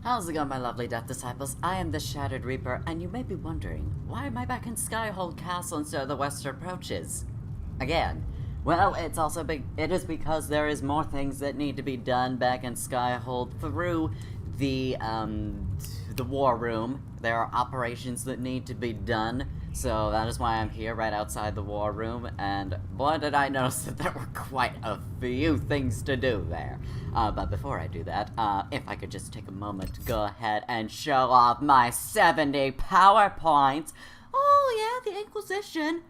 How's it going, my lovely Death Disciples? I am the Shattered Reaper, and you may be wondering, why am I back in Skyhold Castle instead of the Western Approaches? Again. Well, it is because there is more things that need to be done back in Skyhold through the war room. There are operations that need to be done, so that is why I'm here right outside the war room, and boy did I notice that there were quite a few things to do there. But before I do that, if I could just take a moment to go ahead and show off my 70 PowerPoints. Oh yeah, the Inquisition.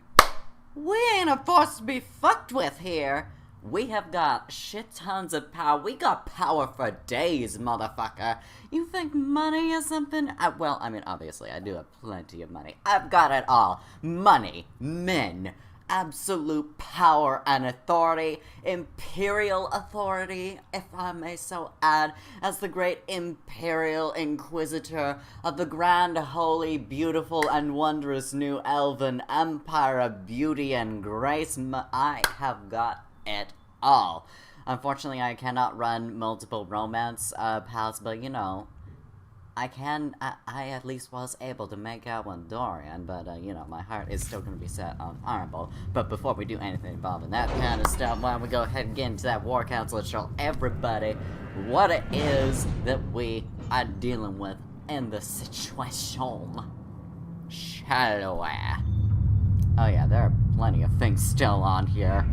We ain't a force to be fucked with here. We have got shit tons of power. We got power for days, motherfucker. You think money is something? Well, I mean, obviously, I do have plenty of money. I've got it all. Money, men, absolute power and authority, imperial authority, if I may so add, as the great imperial inquisitor of the grand, holy, beautiful, and wondrous new elven empire of beauty and grace. I have got it all. Unfortunately, I cannot run multiple romance paths, but you know, I at least was able to make out one Dorian, but you know, my heart is still going to be set on honorable. But before we do anything involving that kind of stuff, why don't we go ahead and get into that war council and show everybody what it is that we are dealing with in the situation. Shall we? Oh yeah, there are plenty of things still on here.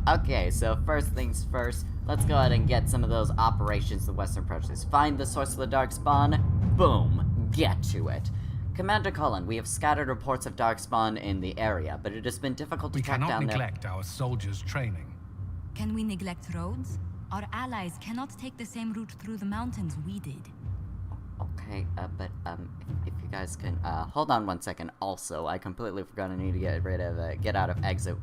Okay, so first things first, let's go ahead and get some of those operations the Western Approaches. Find the source of the Darkspawn, boom, get to it. Commander Cullen, we have scattered reports of Darkspawn in the area, but it has been difficult to track down their... We cannot neglect our soldiers' training. Can we neglect roads? Our allies cannot take the same route through the mountains we did. Okay, but if you guys can, hold on one second. Also, I completely forgot I need to get out of exit,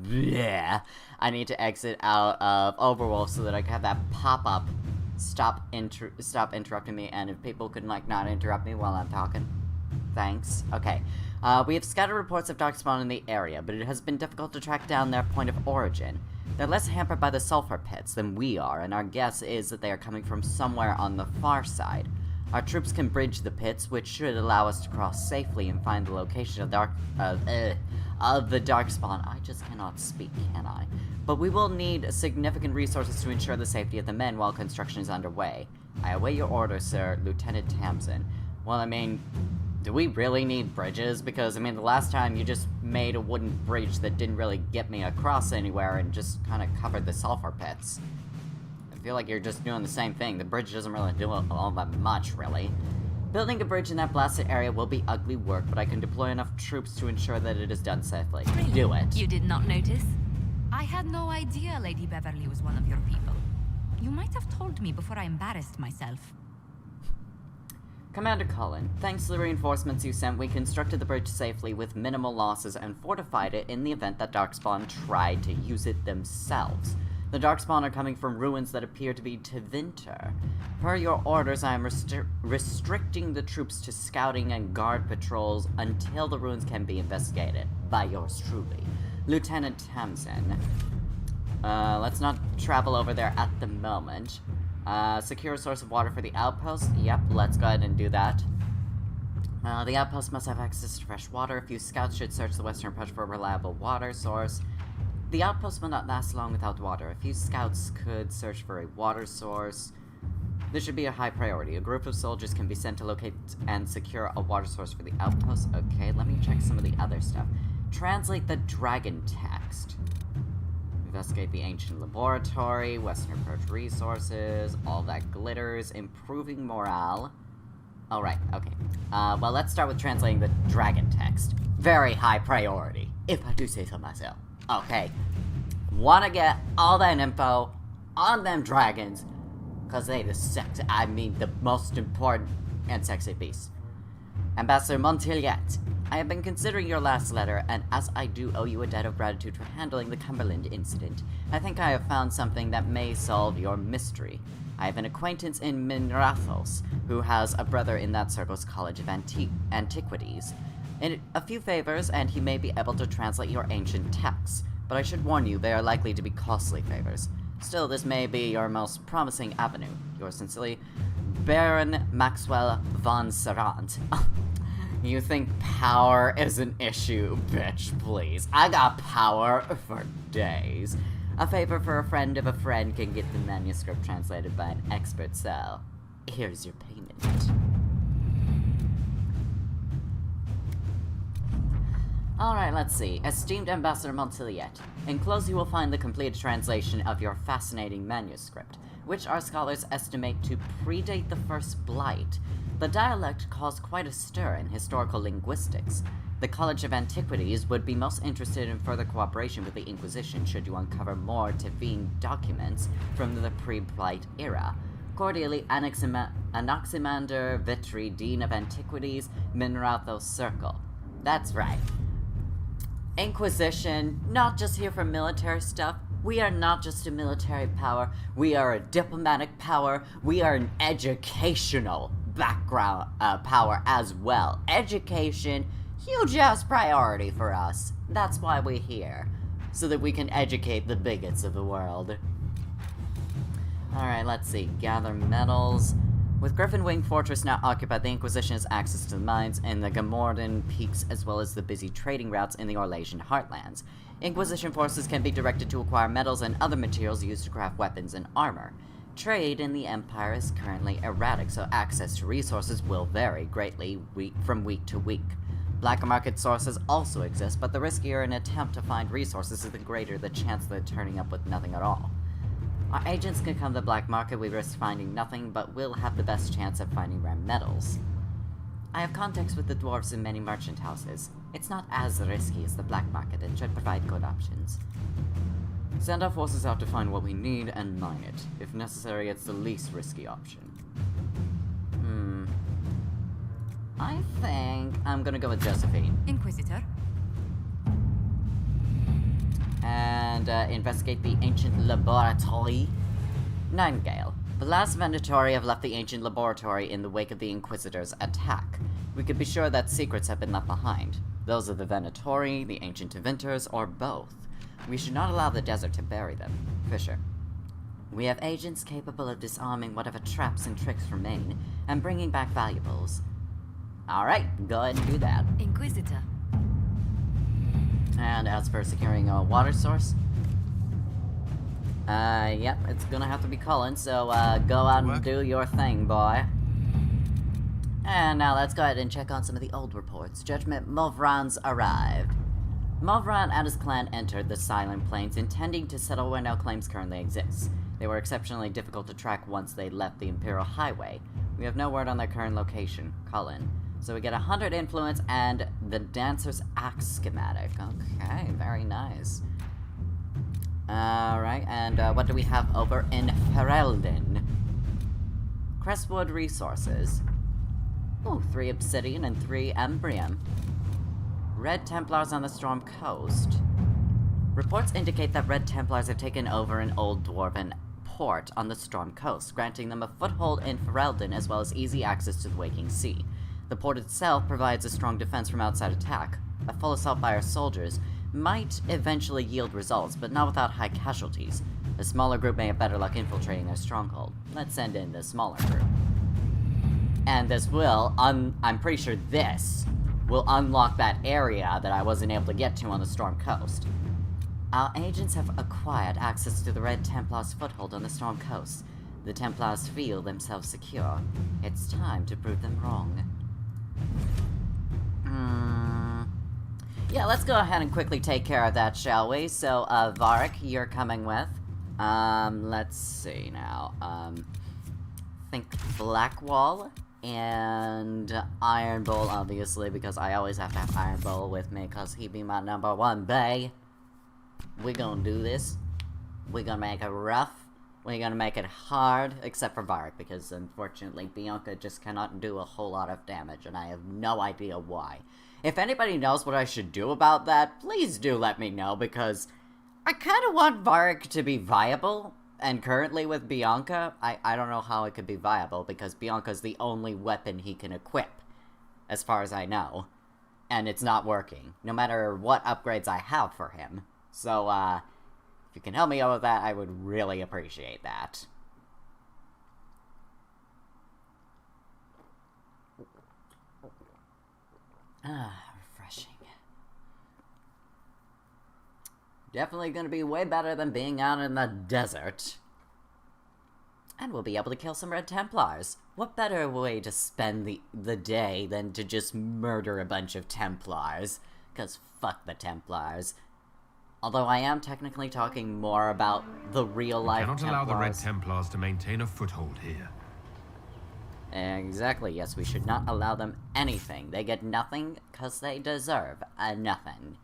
yeah. I need to exit out of Overwolf so that I can have that pop-up stop interrupting me, and if people can, like, not interrupt me while I'm talking. Thanks. Okay. We have scattered reports of Darkspawn in the area, but it has been difficult to track down their point of origin. They're less hampered by the sulfur pits than we are, and our guess is that they are coming from somewhere on the far side. Our troops can bridge the pits, which should allow us to cross safely and find the location of the Darkspawn. I just cannot speak, can I? But we will need significant resources to ensure the safety of the men while construction is underway. I await your orders, sir, Lieutenant Tamsin. Well, I mean, do we really need bridges? Because, I mean, the last time you just made a wooden bridge that didn't really get me across anywhere and just kind of covered the sulfur pits. I feel like you're just doing the same thing. The bridge doesn't really do all that much, really. Building a bridge in that blasted area will be ugly work, but I can deploy enough troops to ensure that it is done safely. Really? Do it. You did not notice? I had no idea Lady Beverly was one of your people. You might have told me before I embarrassed myself. Commander Cullen, thanks to the reinforcements you sent, we constructed the bridge safely with minimal losses and fortified it in the event that Darkspawn tried to use it themselves. The Darkspawn are coming from ruins that appear to be Tevinter. Per your orders, I am restricting the troops to scouting and guard patrols until the ruins can be investigated. By yours truly, Lieutenant Tamsin. Let's not travel over there at the moment. Secure a source of water for the outpost. Yep, let's go ahead and do that. The outpost must have access to fresh water. A few scouts should search the western approach for a reliable water source. The outpost will not last long without water. A few scouts could search for a water source. This should be a high priority. A group of soldiers can be sent to locate and secure a water source for the outpost. Okay, let me check some of the other stuff. Translate the dragon text. Investigate the ancient laboratory, western approach resources, all that glitters, improving morale. Alright, okay. Well, let's start with translating the dragon text. Very high priority, if I do say so myself. Okay. Wanna get all that info on them dragons, cause they the most important and sexy beast. Ambassador Montiliet, I have been considering your last letter, and as I do owe you a debt of gratitude for handling the Cumberland incident, I think I have found something that may solve your mystery. I have an acquaintance in Minrathos, who has a brother in that circle's College of Antiquities. In a few favors, and he may be able to translate your ancient texts, but I should warn you, they are likely to be costly favors. Still, this may be your most promising avenue. Yours sincerely, Baron Maxwell von Serrant. You think power is an issue, bitch, please. I got power for days. A favor for a friend of a friend can get the manuscript translated by an expert, so here's your payment. Alright, let's see. Esteemed Ambassador Montiliet, enclosed you will find the completed translation of your fascinating manuscript, which our scholars estimate to predate the First Blight. The dialect caused quite a stir in historical linguistics. The College of Antiquities would be most interested in further cooperation with the Inquisition should you uncover more Tevene documents from the pre-Blight era. Cordially, Anaximander Vitri, Dean of Antiquities, Minrathos Circle. That's right. Inquisition, not just here for military stuff. We are not just a military power. We are a diplomatic power. We are an educational background power as well. Education, huge-ass priority for us. That's why we're here. So that we can educate the bigots of the world. Alright, let's see. Gather metals. With Griffin Wing Fortress now occupied, the Inquisition has access to the mines in the Gamordan peaks as well as the busy trading routes in the Orlesian heartlands. Inquisition forces can be directed to acquire metals and other materials used to craft weapons and armor. Trade in the Empire is currently erratic, so access to resources will vary greatly from week to week. Black market sources also exist, but the riskier an attempt to find resources is, the greater the chance of it turning up with nothing at all. Our agents can come to the black market, we risk finding nothing, but will have the best chance of finding rare metals. I have contacts with the dwarves in many merchant houses. It's not as risky as the black market and should provide good options. Send our forces out to find what we need and mine it. If necessary, it's the least risky option. I think I'm gonna go with Josephine. Inquisitor? And investigate the ancient laboratory. Nightingale. The last Venatori have left the ancient laboratory in the wake of the Inquisitor's attack. We could be sure that secrets have been left behind. Those of the Venatori, the ancient inventors, or both. We should not allow the desert to bury them. Fisher. We have agents capable of disarming whatever traps and tricks remain, and bringing back valuables. Alright, go ahead and do that. Inquisitor. And as for securing a water source, yep, it's gonna have to be Cullen, so, go out and do your thing, boy. And now let's go ahead and check on some of the old reports. Judgment Movran's arrived. Movran and his clan entered the Silent Plains, intending to settle where no claims currently exist. They were exceptionally difficult to track once they left the Imperial Highway. We have no word on their current location, Cullen. So we get 100 influence and the Dancer's Axe schematic. Okay, very nice. Alright, and what do we have over in Ferelden? Crestwood Resources. Ooh, 3 Obsidian and 3 Embrium. Red Templars on the Storm Coast. Reports indicate that Red Templars have taken over an old Dwarven port on the Storm Coast, granting them a foothold in Ferelden as well as easy access to the Waking Sea. The port itself provides a strong defense from outside attack. A full assault by our soldiers might eventually yield results, but not without high casualties. A smaller group may have better luck infiltrating their stronghold. Let's send in the smaller group. And this will, I'm pretty sure this will unlock that area that I wasn't able to get to on the Storm Coast. Our agents have acquired access to the Red Templars' foothold on the Storm Coast. The Templars feel themselves secure. It's time to prove them wrong. Yeah, let's go ahead and quickly take care of that, shall we? So, Varric, you're coming with. Let's see now. Think Blackwall and Iron Bowl, obviously, because I always have to have Iron Bowl with me, because he be my #1 bae. We're gonna do this. We're gonna make it rough. We're gonna make it hard, except for Varric, because unfortunately Bianca just cannot do a whole lot of damage, and I have no idea why. If anybody knows what I should do about that, please do let me know, because I kind of want Varric to be viable, and currently with Bianca, I don't know how it could be viable, because Bianca's the only weapon he can equip, as far as I know, and it's not working, no matter what upgrades I have for him. So, If you can help me out with that, I would really appreciate that. Refreshing. Definitely gonna be way better than being out in the desert. And we'll be able to kill some Red Templars. What better way to spend the day than to just murder a bunch of Templars? Because fuck the Templars. Although I am technically talking more about the real-life Templars. We cannot allow the Red Templars to maintain a foothold here. Exactly, yes, we should not allow them anything. They get nothing because they deserve nothing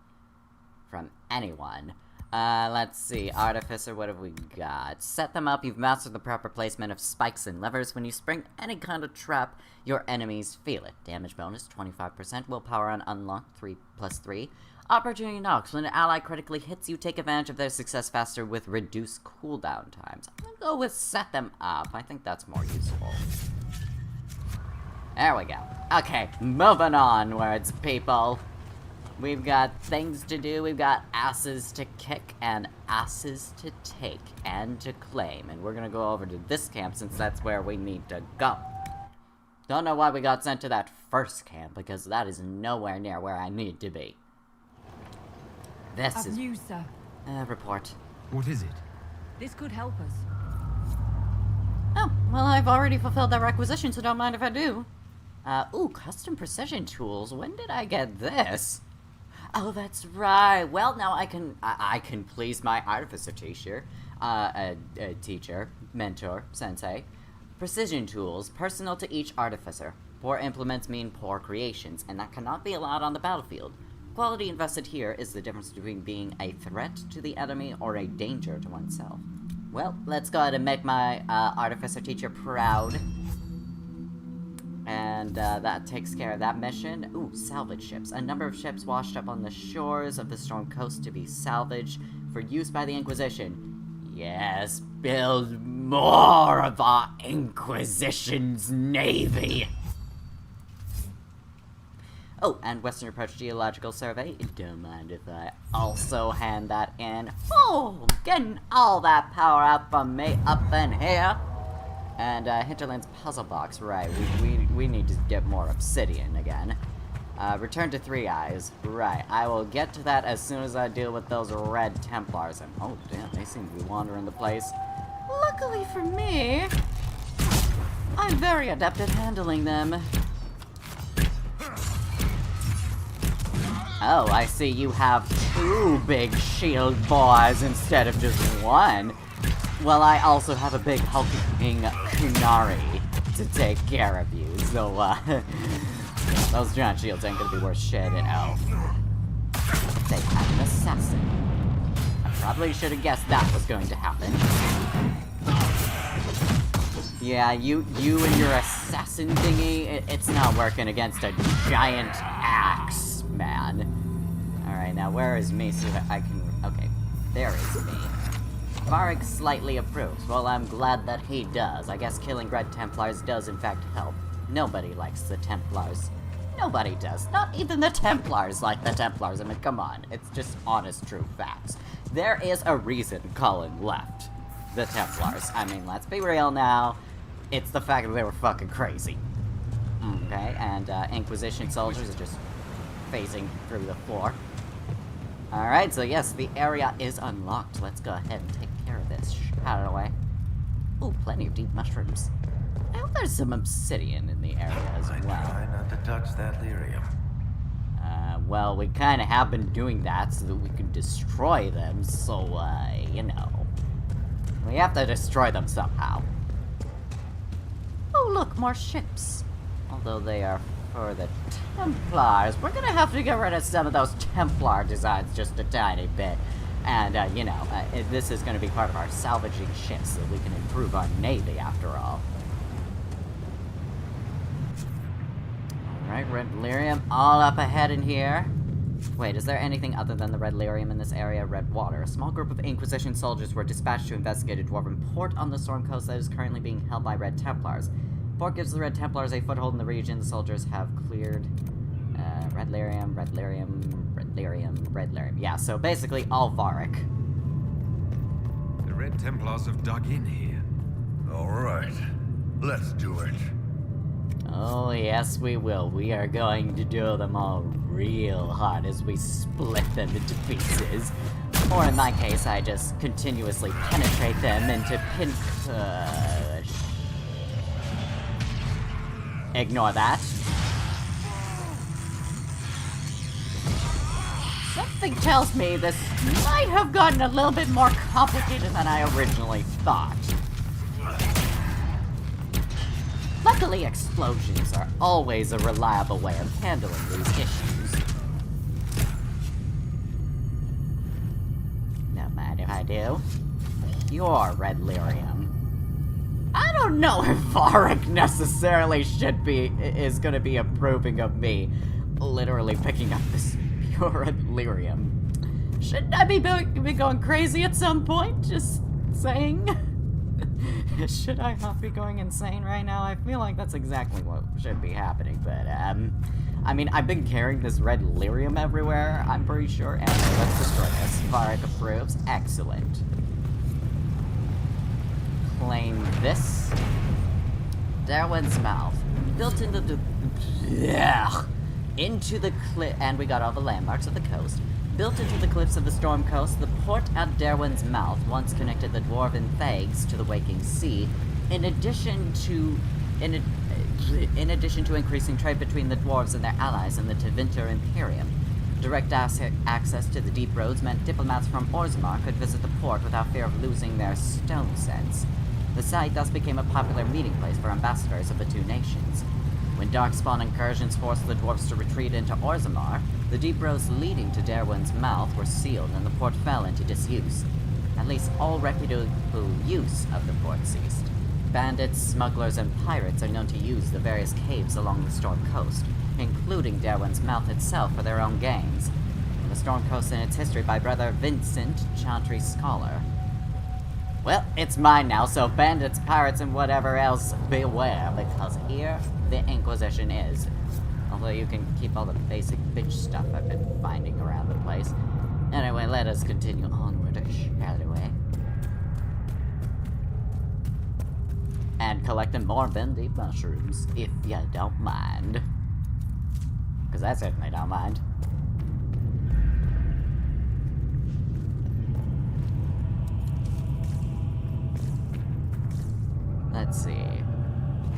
from anyone. Let's see, Artificer, what have we got? Set them up, you've mastered the proper placement of spikes and levers. When you spring any kind of trap, your enemies feel it. Damage bonus, 25%. Willpower on unlocked, 3+3. Opportunity knocks. When an ally critically hits you, take advantage of their success faster with reduced cooldown times. I'm gonna go with set them up. I think that's more useful. There we go. Okay, moving onwards, people. We've got things to do, we've got asses to kick, and asses to take, and to claim. And we're gonna go over to this camp, since that's where we need to go. Don't know why we got sent to that first camp, because that is nowhere near where I need to be. This is... news, sir. Report. What is it? This could help us. Oh, well, I've already fulfilled that requisition, so don't mind if I do. Ooh, custom precision tools. When did I get this? Oh, that's right. Well, now I can please my artificer teacher, teacher, mentor, sensei. Precision tools, personal to each artificer. Poor implements mean poor creations, and that cannot be allowed on the battlefield. Quality invested here is the difference between being a threat to the enemy or a danger to oneself. Well, let's go ahead and make my artificer teacher proud. And that takes care of that mission. Ooh, salvage ships. A number of ships washed up on the shores of the Storm Coast to be salvaged for use by the Inquisition. Yes, build more of our Inquisition's navy. Oh, and Western Approach Geological Survey. Don't mind if I also hand that in. Oh, getting all that power up from me up in here. And Hinterland's puzzle box, right? We need to get more obsidian again. Return to Three Eyes, right? I will get to that as soon as I deal with those Red Templars. And oh damn, they seem to be wandering the place. Luckily for me, I'm very adept at handling them. Oh, I see you have 2 big shield boys instead of just 1. Well, I also have a big hulking Kunari to take care of you, so, those giant shields ain't gonna be worth shit, and oh. They have an assassin. I probably should have guessed that was going to happen. Yeah, you and your assassin thingy, it's not working against a giant axe, man. Alright, now where is me so that I can... Okay, there is me. Varric slightly approves. Well, I'm glad that he does. I guess killing Red Templars does in fact help. Nobody likes the Templars. Nobody does. Not even the Templars like the Templars. I mean, come on. It's just honest, true facts. There is a reason Colin left the Templars. I mean, let's be real now. It's the fact that they were fucking crazy. Okay, and Inquisition soldiers are just phasing through the floor. Alright, so yes, the area is unlocked. Let's go ahead and take care of this. Out of the way. Ooh, plenty of deep mushrooms. I hope there's some obsidian in the area as well. Try not to touch that lyrium. Well, we kind of have been doing that so that we can destroy them, so, you know. We have to destroy them somehow. Oh, look, more ships. Although they are for the Templars. We're gonna have to get rid of some of those Templar designs just a tiny bit. And, you know, this is gonna be part of our salvaging ships so we can improve our navy after all. Alright, Red Lyrium all up ahead in here. Wait, is there anything other than the Red Lyrium in this area? Red Water. A small group of Inquisition soldiers were dispatched to investigate a Dwarven port on the Storm Coast that is currently being held by Red Templars. Fort gives the Red Templars a foothold in the region. The soldiers have cleared Red Lyrium, Red Lyrium, Red Lyrium, Red Lyrium. Yeah, so basically all Varric. Red Templars have dug in here. All right. Let's do it. Oh, yes, we will. We are going to do them all real hard as we split them into pieces. Or in my case, I just continuously penetrate them into pincush. Ignore that. Something tells me this might have gotten a little bit more complicated than I originally thought. Luckily, explosions are always a reliable way of handling these issues. No mind if I do. You're Red Lyrium. I don't know if Varric necessarily is gonna be approving of me literally picking up this pure Red Lyrium. Shouldn't I be going crazy at some point? Just saying. Should I not be going insane right now? I feel like that's exactly what should be happening, but, I mean, I've been carrying this red lyrium everywhere, I'm pretty sure. Anyway, let's destroy this. Varric approves. Excellent. Claim this. Darwin's Mouth. Built into the... Yeah. Into the cliff... And we got all the landmarks of the coast. Built into the cliffs of the Storm Coast, the port at Darwin's Mouth once connected the Dwarven Thags to the Waking Sea, in addition to increasing trade between the dwarves and their allies in the Tevinter Imperium. Direct access to the deep roads meant diplomats from Orzammar could visit the port without fear of losing their stone sense. The site thus became a popular meeting place for ambassadors of the two nations. When Darkspawn incursions forced the dwarves to retreat into Orzammar, the deep roads leading to Darwin's Mouth were sealed and the port fell into disuse. At least all reputable use of the port ceased. Bandits, smugglers, and pirates are known to use the various caves along the Storm Coast, including Darwin's Mouth itself for their own gains. The Storm Coast and its history by Brother Vincent, Chantry Scholar. Well, it's mine now, so bandits, pirates, and whatever else, beware, because here, the Inquisition is. Although you can keep all the basic bitch stuff I've been finding around the place. Anyway, let us continue onward, shall we? And collecting more bendy mushrooms, if you don't mind. Because I certainly don't mind. Let's see.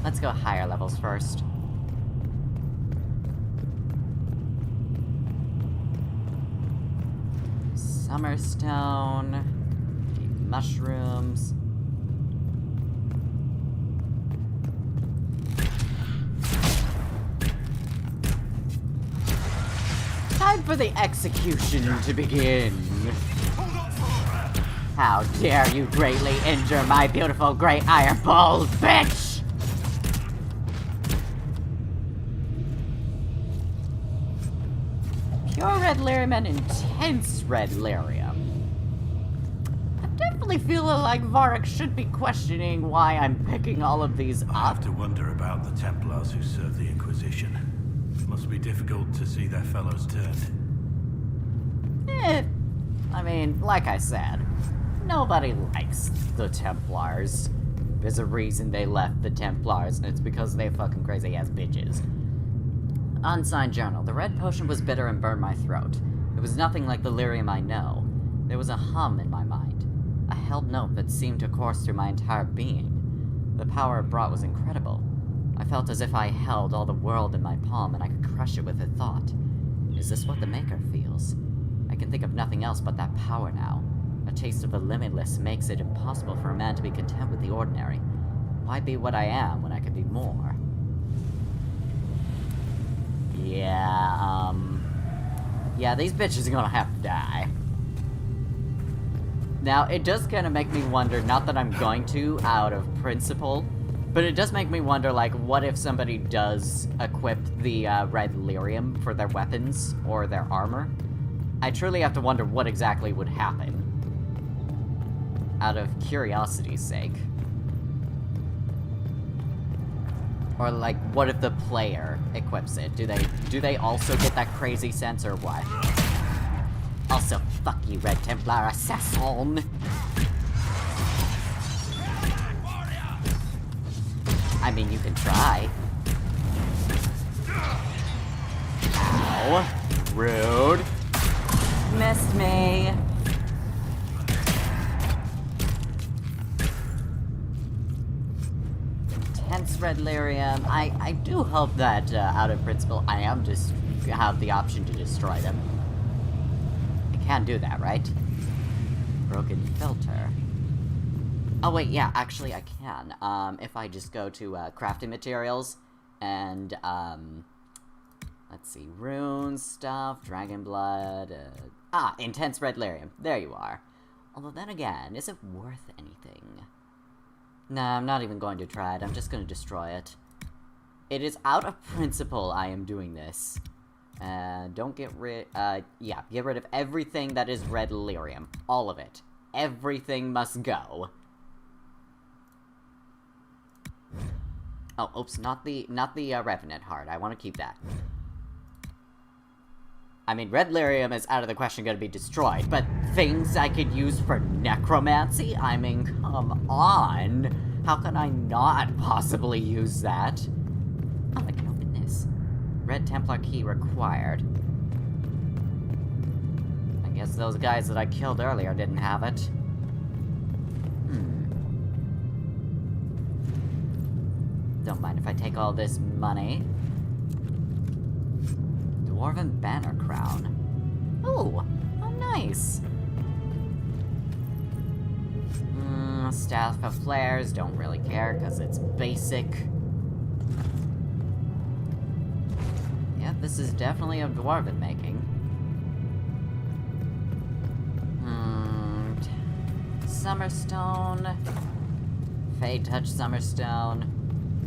Let's go higher levels first. Summerstone. Mushrooms. Time for the execution to begin. How dare you greatly injure my beautiful great iron balls, bitch! Pure red lyrium and intense red lyrium. I definitely feel like Varric should be questioning why I'm picking all of these up. I have to wonder about the Templars who serve the Inquisition. Must be difficult to see their fellows turned. I mean, like I said, nobody likes the Templars. There's a reason they left the Templars, and it's because they're fucking crazy-ass bitches. Unsigned journal. The red potion was bitter and burned my throat. It was nothing like the lyrium I know. There was a hum in my mind. A held note that seemed to course through my entire being. The power it brought was incredible. I felt as if I held all the world in my palm and I could crush it with a thought. Is this what the Maker feels? I can think of nothing else but that power now. A taste of the limitless makes it impossible for a man to be content with the ordinary. Why be what I am when I could be more? Yeah, these bitches are gonna have to die. Now, it does kind of make me wonder, not that I'm going to, out of principle, but it does make me wonder, like, what if somebody does equip the red lyrium for their weapons or their armor? I truly have to wonder what exactly would happen. Out of curiosity's sake. Or, like, what if the player equips it? Do they also get that crazy sense, or what? Also, fuck you, Red Templar assassin! I mean, you can try. Ow. Rude. Missed me. Intense red lyrium. I do hope that, out of principle, I am just have the option to destroy them. I can do that, right? Broken filter. Oh wait, yeah, actually I can. If I just go to, crafting materials, and, let's see, runes stuff, dragon blood, intense red lyrium. There you are. Although then again, is it worth anything? Nah, I'm not even going to try it, I'm just going to destroy it. It is out of principle I am doing this. Don't get rid, yeah, get rid of everything that is red lyrium. All of it. Everything must go. Oh, oops, not the Revenant heart. I want to keep that. I mean, red lyrium is out of the question going to be destroyed, but things I could use for necromancy? I mean, come on! How can I not possibly use that? Oh, I can open this. Red Templar key required. I guess those guys that I killed earlier didn't have it. Don't mind if I take all this money. Dwarven banner crown. Ooh, oh nice. Staff of flares, don't really care because it's basic. Yep, this is definitely a Dwarven making. Summerstone. Fade touch Summerstone.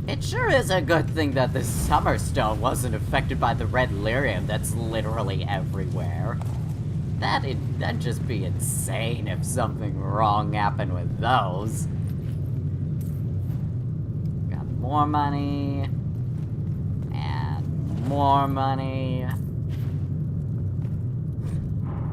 It sure is a good thing that the Summerstone wasn't affected by the red lyrium that's literally everywhere. That'd just be insane if something wrong happened with those. Got more money. And more money.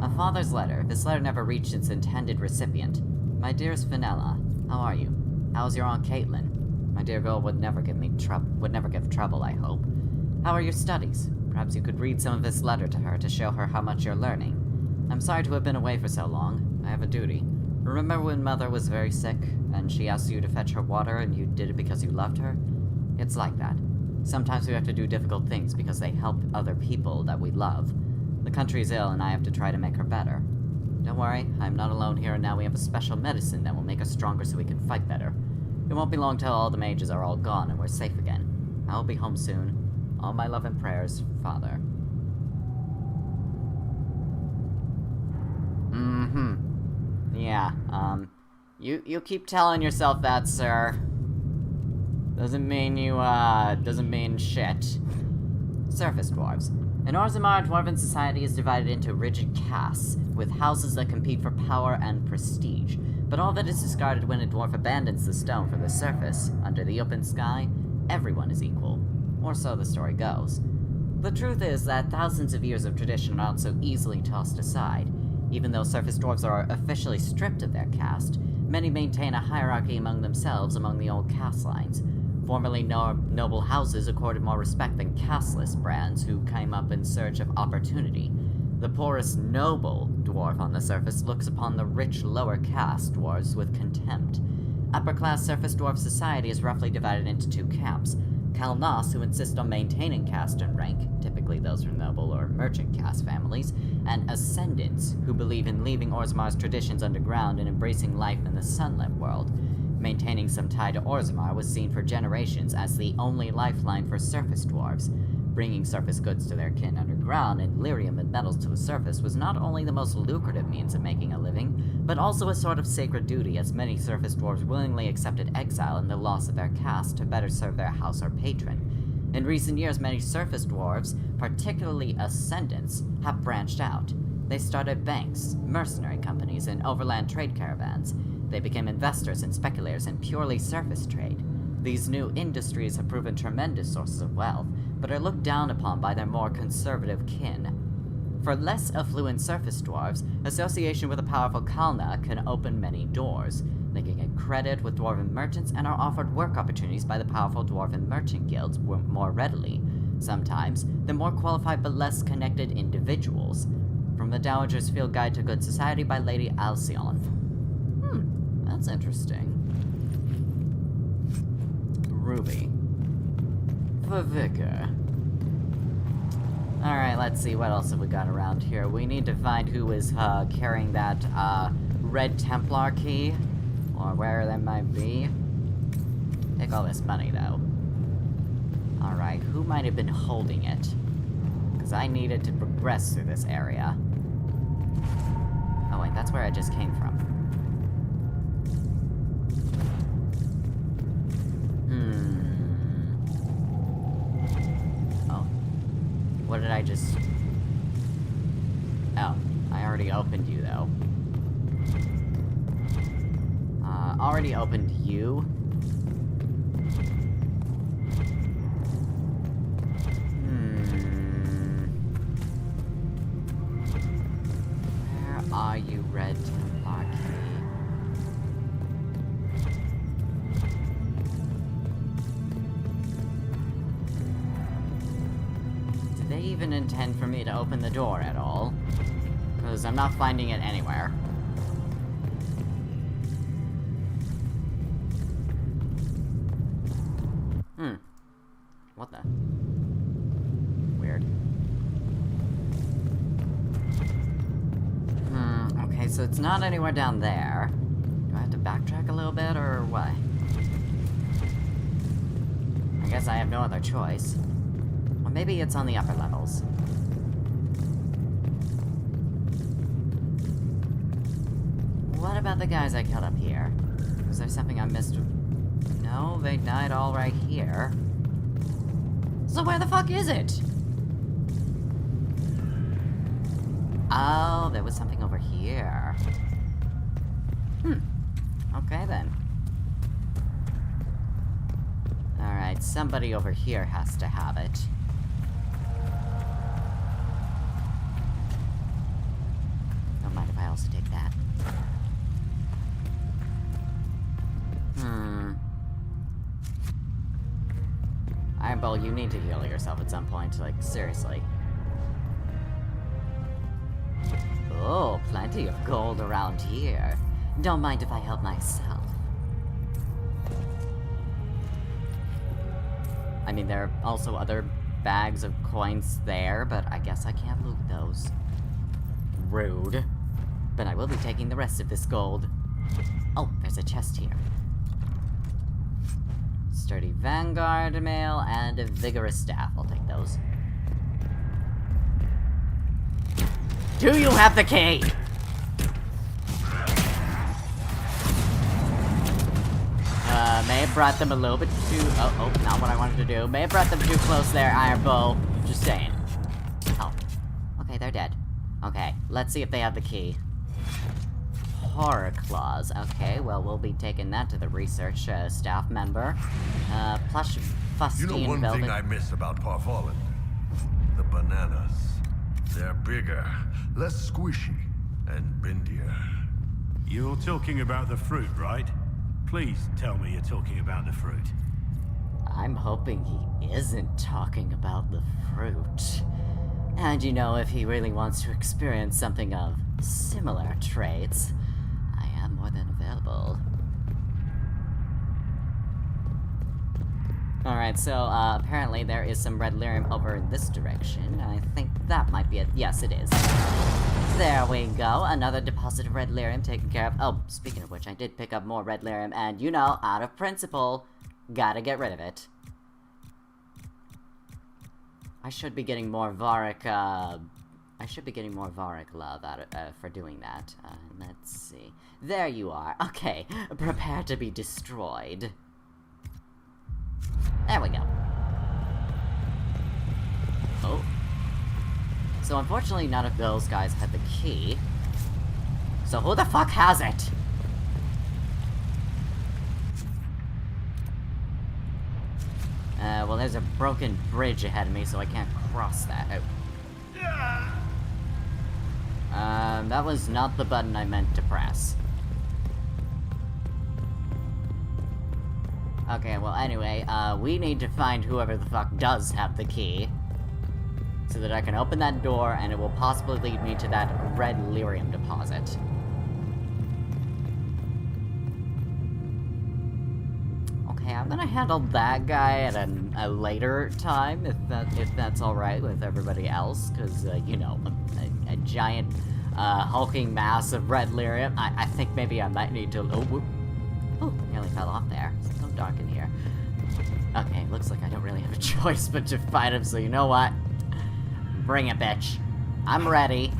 A father's letter. This letter never reached its intended recipient. My dearest Vanilla, how are you? How's your Aunt Caitlin? My dear girl would never give trouble, I hope. How are your studies? Perhaps you could read some of this letter to her to show her how much you're learning. I'm sorry to have been away for so long. I have a duty. Remember when Mother was very sick, and she asked you to fetch her water, and you did it because you loved her? It's like that. Sometimes we have to do difficult things because they help other people that we love. The country is ill, and I have to try to make her better. Don't worry, I'm not alone here, and now we have a special medicine that will make us stronger so we can fight better. It won't be long till all the mages are all gone and we're safe again. I'll be home soon. All my love and prayers, Father. Yeah, you keep telling yourself that, sir. Doesn't mean doesn't mean shit. Surface dwarves. In Orzammar, Dwarven society is divided into rigid castes, with houses that compete for power and prestige. But all that is discarded when a dwarf abandons the stone for the surface, under the open sky, everyone is equal. Or so the story goes. The truth is that thousands of years of tradition are not so easily tossed aside. Even though surface dwarves are officially stripped of their caste, many maintain a hierarchy among themselves among the old caste lines. Formerly noble houses accorded more respect than casteless brands who came up in search of opportunity. The poorest noble dwarf on the surface looks upon the rich lower caste dwarves with contempt. Upper-class surface dwarf society is roughly divided into two camps. Kalnas, who insist on maintaining caste and rank, typically those from noble or merchant caste families, and Ascendants, who believe in leaving Orzammar's traditions underground and embracing life in the sunlit world. Maintaining some tie to Orzammar was seen for generations as the only lifeline for surface dwarves. Bringing surface goods to their kin underground and lyrium and metals to the surface was not only the most lucrative means of making a living, but also a sort of sacred duty, as many surface dwarves willingly accepted exile and the loss of their caste to better serve their house or patron. In recent years, many surface dwarves, particularly Ascendants, have branched out. They started banks, mercenary companies, and overland trade caravans. They became investors and speculators in purely surface trade. These new industries have proven tremendous sources of wealth, but are looked down upon by their more conservative kin. For less affluent surface dwarves, association with a powerful Kalna can open many doors. They can get credit with Dwarven merchants and are offered work opportunities by the powerful Dwarven merchant guilds more readily. Sometimes, the more qualified but less connected individuals. From the Dowager's Field Guide to Good Society by Lady Alcyone. That's interesting. Ruby. For Vicar. Alright, let's see, what else have we got around here? We need to find who is carrying that red Templar key, or where that might be. Take all this money, though. Alright, who might have been holding it? Because I needed to progress through this area. Oh wait, that's where I just came from. Oh. What did I just... Oh, I already opened you, though. Already opened you. Where are you, Red Templar Key? Did they even intend for me to open the door at all? Because I'm not finding it anywhere. What the? Weird. Okay, so it's not anywhere down there. Do I have to backtrack a little bit, or what? I guess I have no other choice. Or maybe it's on the upper levels. What about the guys I killed up here? Was there something I missed? No, they died all right here. So where the fuck is it? Oh, there was something over here. Okay then. Alright, somebody over here has to have it. Don't mind if I also take that. Ironbowl, you need to heal yourself at some point, like, seriously. Oh, plenty of gold around here. Don't mind if I help myself. I mean, there are also other bags of coins there, but I guess I can't loot those. Rude. But I will be taking the rest of this gold. Oh, there's a chest here. Sturdy Vanguard mail and a vigorous staff. I'll take those. Do you have the key? May have brought them a little bit too... Oh, not what I wanted to do. May have brought them too close there, Ironbow. Just saying. Oh. Okay, they're dead. Okay, let's see if they have the key. Horror Claws. Okay, well, we'll be taking that to the research staff member. Plush Fustian You know one velvet... thing I miss about Parvolan? The bananas. They're bigger, less squishy, and bendier. You're talking about the fruit, right? Please tell me you're talking about the fruit. I'm hoping he isn't talking about the fruit. And you know, if he really wants to experience something of similar traits, I am more than available. Alright, so apparently there is some red lyrium over in this direction. I think that might be it. Yes, it is. There we go. Another deposit of red lyrium taken care of. Oh, speaking of which, I did pick up more red lyrium, and you know, out of principle, gotta get rid of it. I should be getting more Varric, love out of, for doing that. Let's see. There you are. Okay, prepare to be destroyed. There we go. Oh. So unfortunately none of those guys had the key. So who the fuck has it? Well there's a broken bridge ahead of me, so I can't cross that. Oh. That was not the button I meant to press. Okay, well, anyway, we need to find whoever the fuck does have the key. So that I can open that door, and it will possibly lead me to that red lyrium deposit. Okay, I'm gonna handle that guy at a later time, if that's alright with everybody else, because, you know, a giant, hulking mass of red lyrium. I think maybe I might need to... Oh, whoop. Oh, nearly fell off there. It's so dark in here. Okay, looks like I don't really have a choice but to fight him, so you know what? Bring it, bitch. I'm ready.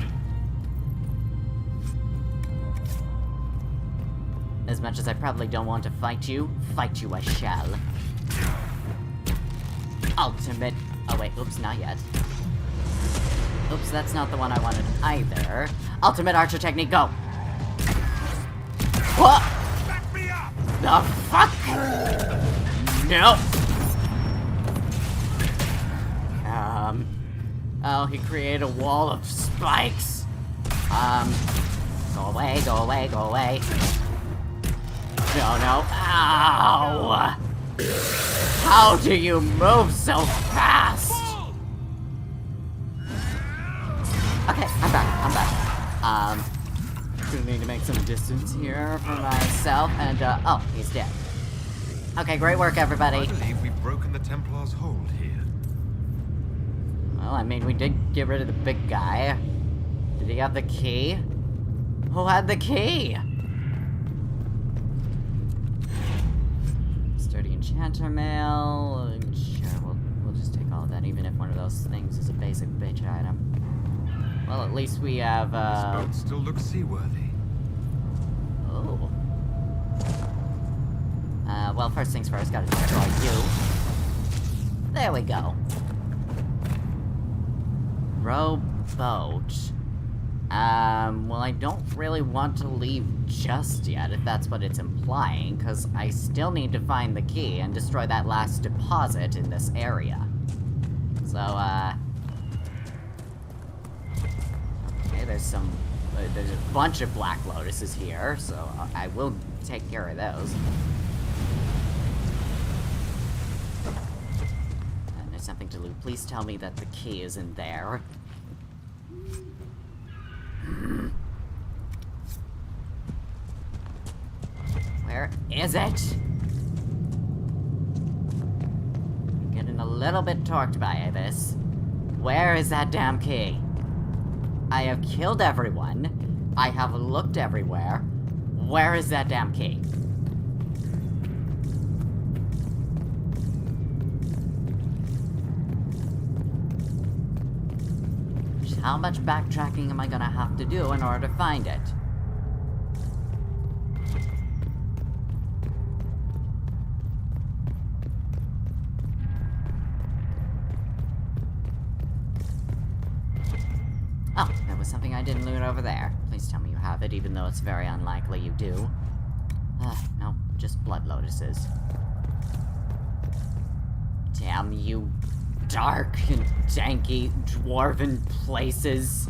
As much as I probably don't want to fight you I shall. Ultimate... Oh wait, oops, not yet. Oops, that's not the one I wanted either. Ultimate archer technique, go! What? Back me up! The fuck? No. Oh, he created a wall of spikes. Go away, go away, go away. No, no. Ow! How do you move so fast? Okay, I'm back. Gonna need to make some distance here for myself, and, oh, he's dead. Okay, great work, everybody. I believe we've broken the Templars' hold here. Well, I mean, we did get rid of the big guy. Did he have the key? Who had the key? Sturdy enchanter mail. Sure, we'll just take all of that, even if one of those things is a basic bitch item. Well, at least we have, This boat still looks seaworthy. Oh. Well, first things first, gotta destroy you. There we go. Rowboat. Well, I don't really want to leave just yet, if that's what it's implying, because I still need to find the key and destroy that last deposit in this area. So, okay, there's a bunch of Black Lotuses here, so I will take care of those. And there's something to loot. Please tell me that the key isn't there. Where is it? I'm getting a little bit torqued by this. Where is that damn key? I have killed everyone. I have looked everywhere. Where is that damn key? How much backtracking am I gonna have to do in order to find it? Oh, there was something I didn't loot over there. Please tell me you have it, even though it's very unlikely you do. No, just blood lotuses. Damn you dark and danky dwarven places.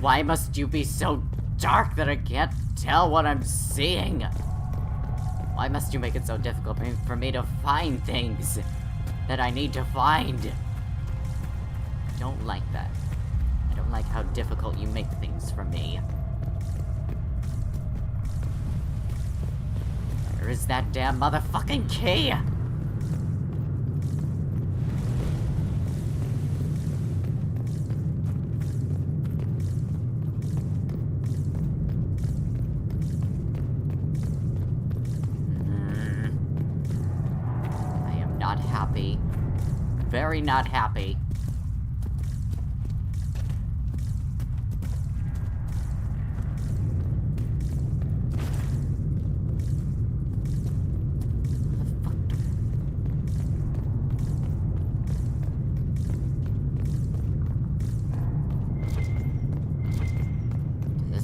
Why must you be so dark that I can't tell what I'm seeing? Why must you make it so difficult for me to find things that I need to find? I don't like that. I don't like how difficult you make things for me. Where is that damn motherfucking key? I am not happy. Very not happy.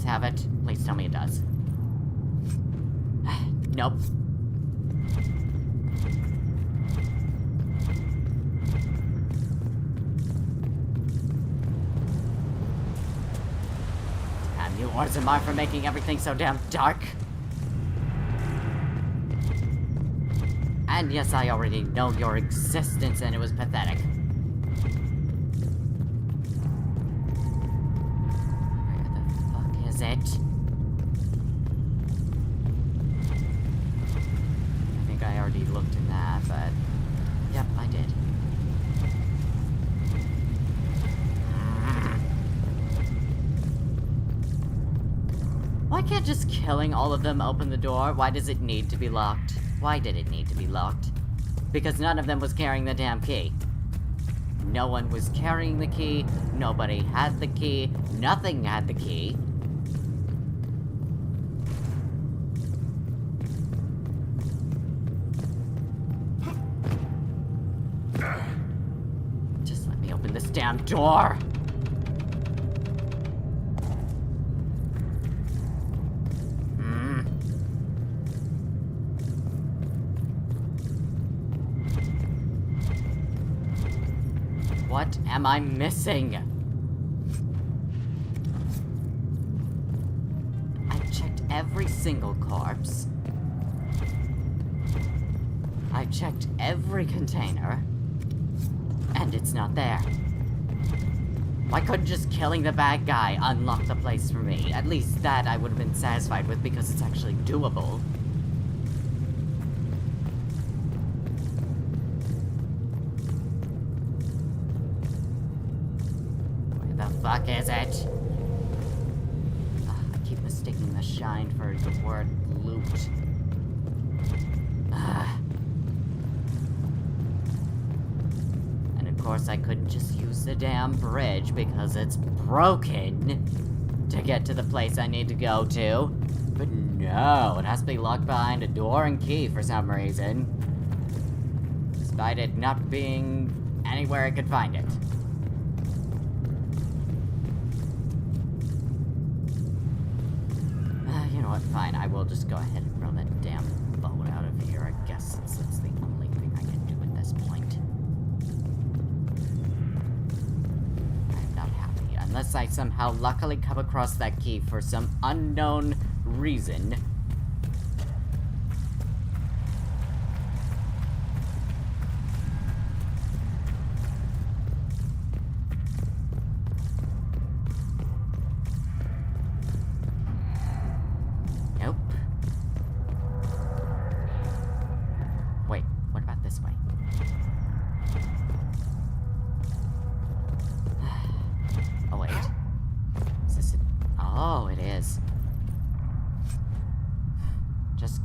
Have it? Please tell me it does. Nope. Damn you, Orzammar, for making everything so damn dark. And yes, I already know your existence, and it was pathetic. Where the fuck is it? I think I already looked in that, but... Yep, I did. Why can't just killing all of them open the door? Why does it need to be locked? Why did it need to be locked? Because none of them was carrying the damn key. No one was carrying the key, nobody had the key, nothing had the key. Just let me open this damn door! What am I missing? I've checked every single corpse. I've checked every container. And it's not there. Why couldn't just killing the bad guy unlock the place for me? At least that I would have been satisfied with because it's actually doable. Fuck is it? I keep mistaking the shine for the word loot. And of course I couldn't just use the damn bridge because it's broken to get to the place I need to go to. But no, it has to be locked behind a door and key for some reason. Despite it not being anywhere I could find it. Fine, I will just go ahead and throw that damn boat out of here, I guess, since it's the only thing I can do at this point. I'm not happy, unless I somehow luckily come across that key for some unknown reason.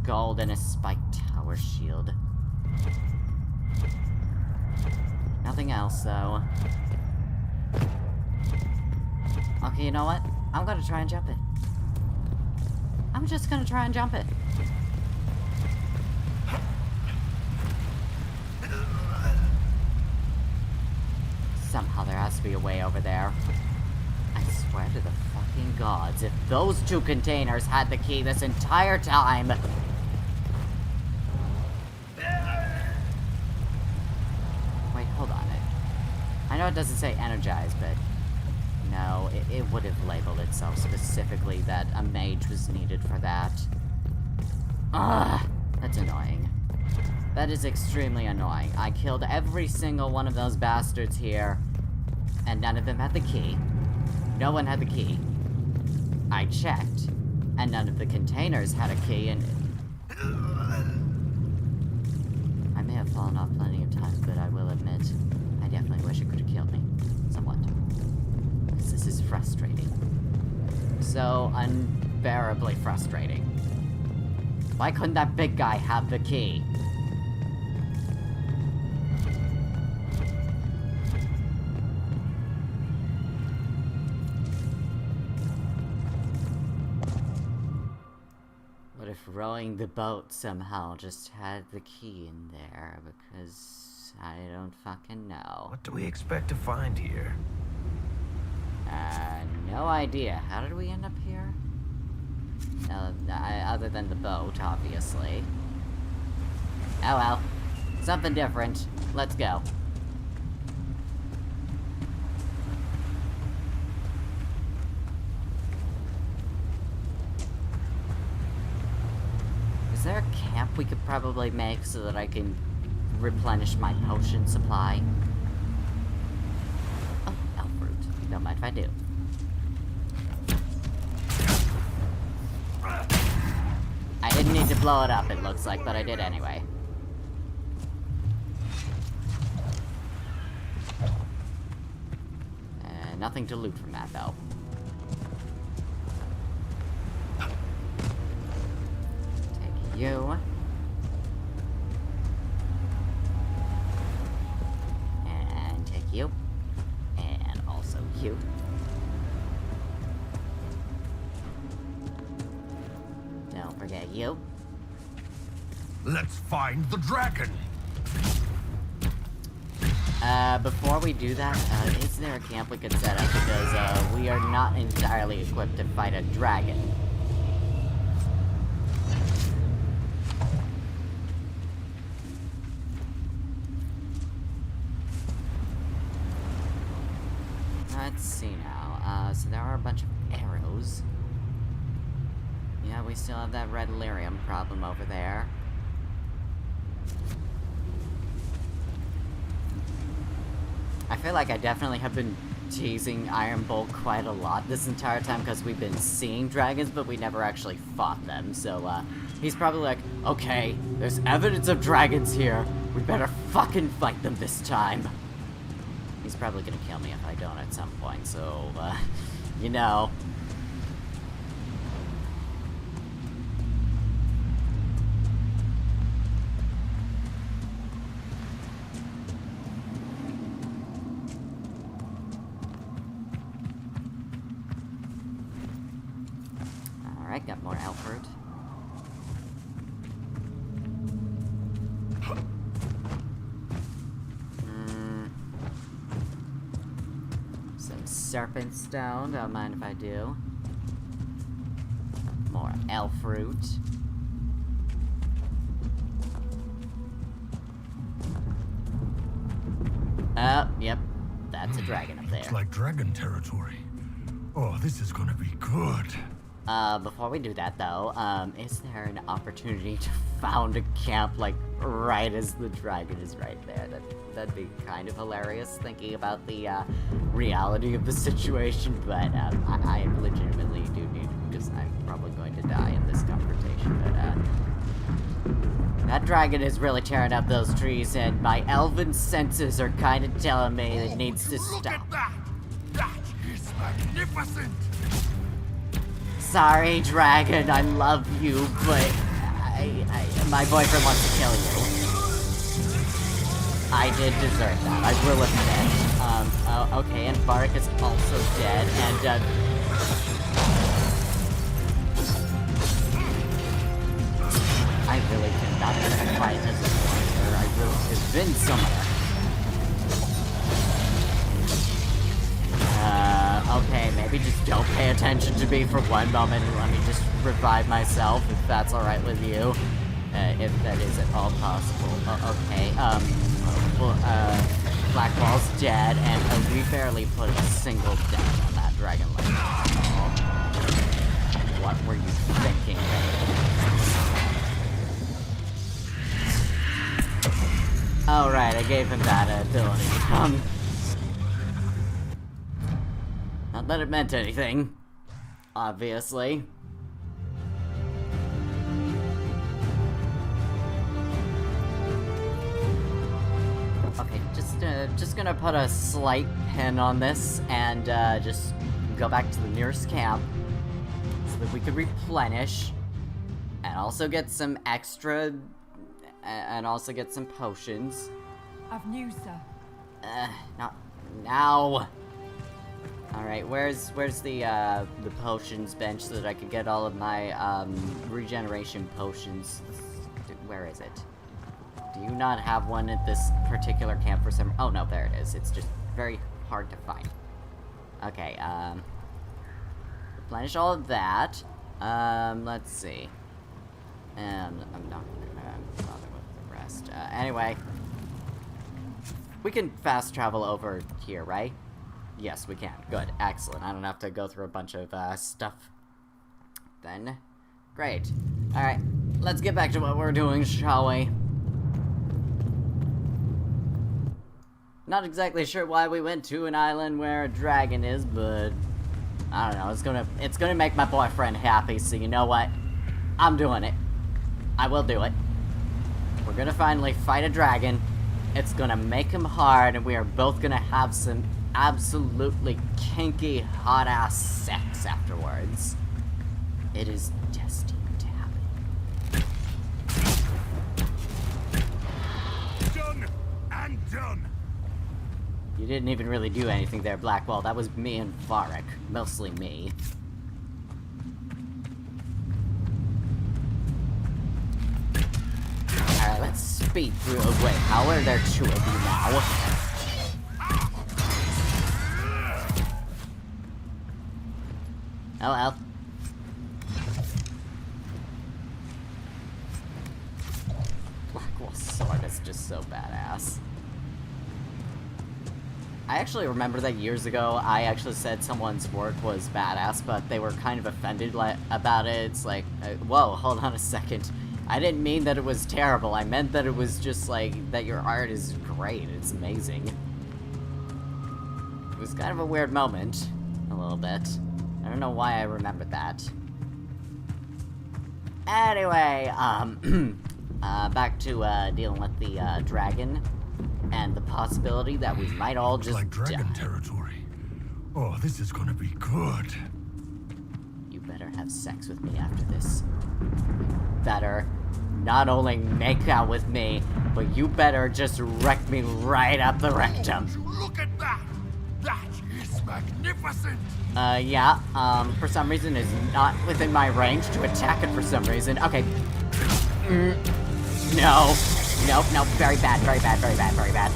Gold and a spiked tower shield. Nothing else, though. Okay, you know what? I'm gonna try and jump it. I'm just gonna try and jump it. Somehow there has to be a way over there. I swear to the fucking gods, if those two containers had the key this entire time... Wait, hold on. I know it doesn't say energized, but... No, it would have labeled itself specifically that a mage was needed for that. Ugh, that's annoying. That is extremely annoying. I killed every single one of those bastards here, and none of them had the key. No one had the key. I checked, and none of the containers had a key, and... I may have fallen off plenty of times, but I will admit, I definitely wish it could have killed me. Somewhat. Because this is frustrating. So unbearably frustrating. Why couldn't that big guy have the key? What if rowing the boat somehow just had the key in there? Because I don't fucking know. What do we expect to find here? No idea. How did we end up here? Other than the boat, obviously. Oh well. Something different. Let's go. Is there a camp we could probably make so that I can replenish my potion supply? Oh, elf fruit. Don't mind if I do. I didn't need to blow it up, it looks like, but I did anyway. Nothing to loot from that, though. Take you. And take you. And also you. Don't forget you. Let's find the dragon. Before we do that, is there a camp we could set up? Because, we are not entirely equipped to fight a dragon. Let's see now. So there are a bunch of arrows. Yeah, we still have that red lyrium problem over there. I feel like I definitely have been teasing Iron Bolt quite a lot this entire time because we've been seeing dragons, but we never actually fought them, so, he's probably like, okay, there's evidence of dragons here, we better fucking fight them this time. He's probably gonna kill me if I don't at some point, so, you know. Alright, got more elf fruit. Some serpent stone, don't mind if I do. More elf fruit. Yep. That's a dragon up there. It's like dragon territory. Oh, this is gonna be good. Before we do that, though, is there an opportunity to found a camp, like, right as the dragon is right there? That'd be kind of hilarious, thinking about the, reality of the situation, but, I legitimately do need it, because I'm probably going to die in this confrontation, but, that dragon is really tearing up those trees, and my elven senses are kind of telling me it needs to stop. Look at that! That is magnificent! Sorry, dragon, I love you, but my boyfriend wants to kill you. I did deserve that, I will admit. Okay, and Barak is also dead, and, I really cannot be quiet as a monster. I really have been somewhere. Okay, maybe just don't pay attention to me for one moment and let me just revive myself, if that's alright with you. If that is at all possible. Okay, Blackwall's dead, and we barely put a single down on that dragon like What were you thinking, Alright, I gave him that ability. Not that it meant anything, obviously. Okay, just gonna put a slight pin on this and just go back to the nearest camp so that we could replenish and also get some extra and also get some potions. I've news, sir. Not now. Alright, where's the potions bench so that I could get all of my, regeneration potions? Where is it? Do you not have one at this particular camp for some— oh no, there it is. It's just very hard to find. Okay, replenish all of that. Let's see. I'm not gonna bother with the rest. Anyway. We can fast travel over here, right? Yes, we can. Good. Excellent. I don't have to go through a bunch of, stuff. Then. Great. Alright. let's get back to what we're doing, shall we? Not exactly sure why we went to an island where a dragon is, but I don't know, it's gonna make my boyfriend happy, so you know what? I'm doing it. I will do it. We're gonna finally fight a dragon. It's gonna make him hard, and we are both gonna have some absolutely kinky, hot-ass sex afterwards. It is destined to happen. Done and done. You didn't even really do anything there, Blackwall. That was me and Varric. Mostly me. Alright, let's speed through. Oh, wait, how are there two of you now? Hello. Blackwall's sword is just so badass. I actually remember that years ago, I actually said someone's work was badass, but they were kind of offended about it. It's like, whoa, hold on a second. I didn't mean that it was terrible. I meant that it was just like, that your art is great. It's amazing. It was kind of a weird moment. A little bit. I don't know why I remembered that. Anyway, back to, dealing with the, dragon. And the possibility that we might all just Like dragon die. territory. Oh, this is gonna be good. You better have sex with me after this. Better not only make out with me, but you better just wreck me right up the rectum. Look at that! That is magnificent! Yeah, for some reason it's not within my range to attack it for some reason. Okay. No. Nope, nope, very bad, very bad, very bad, very bad.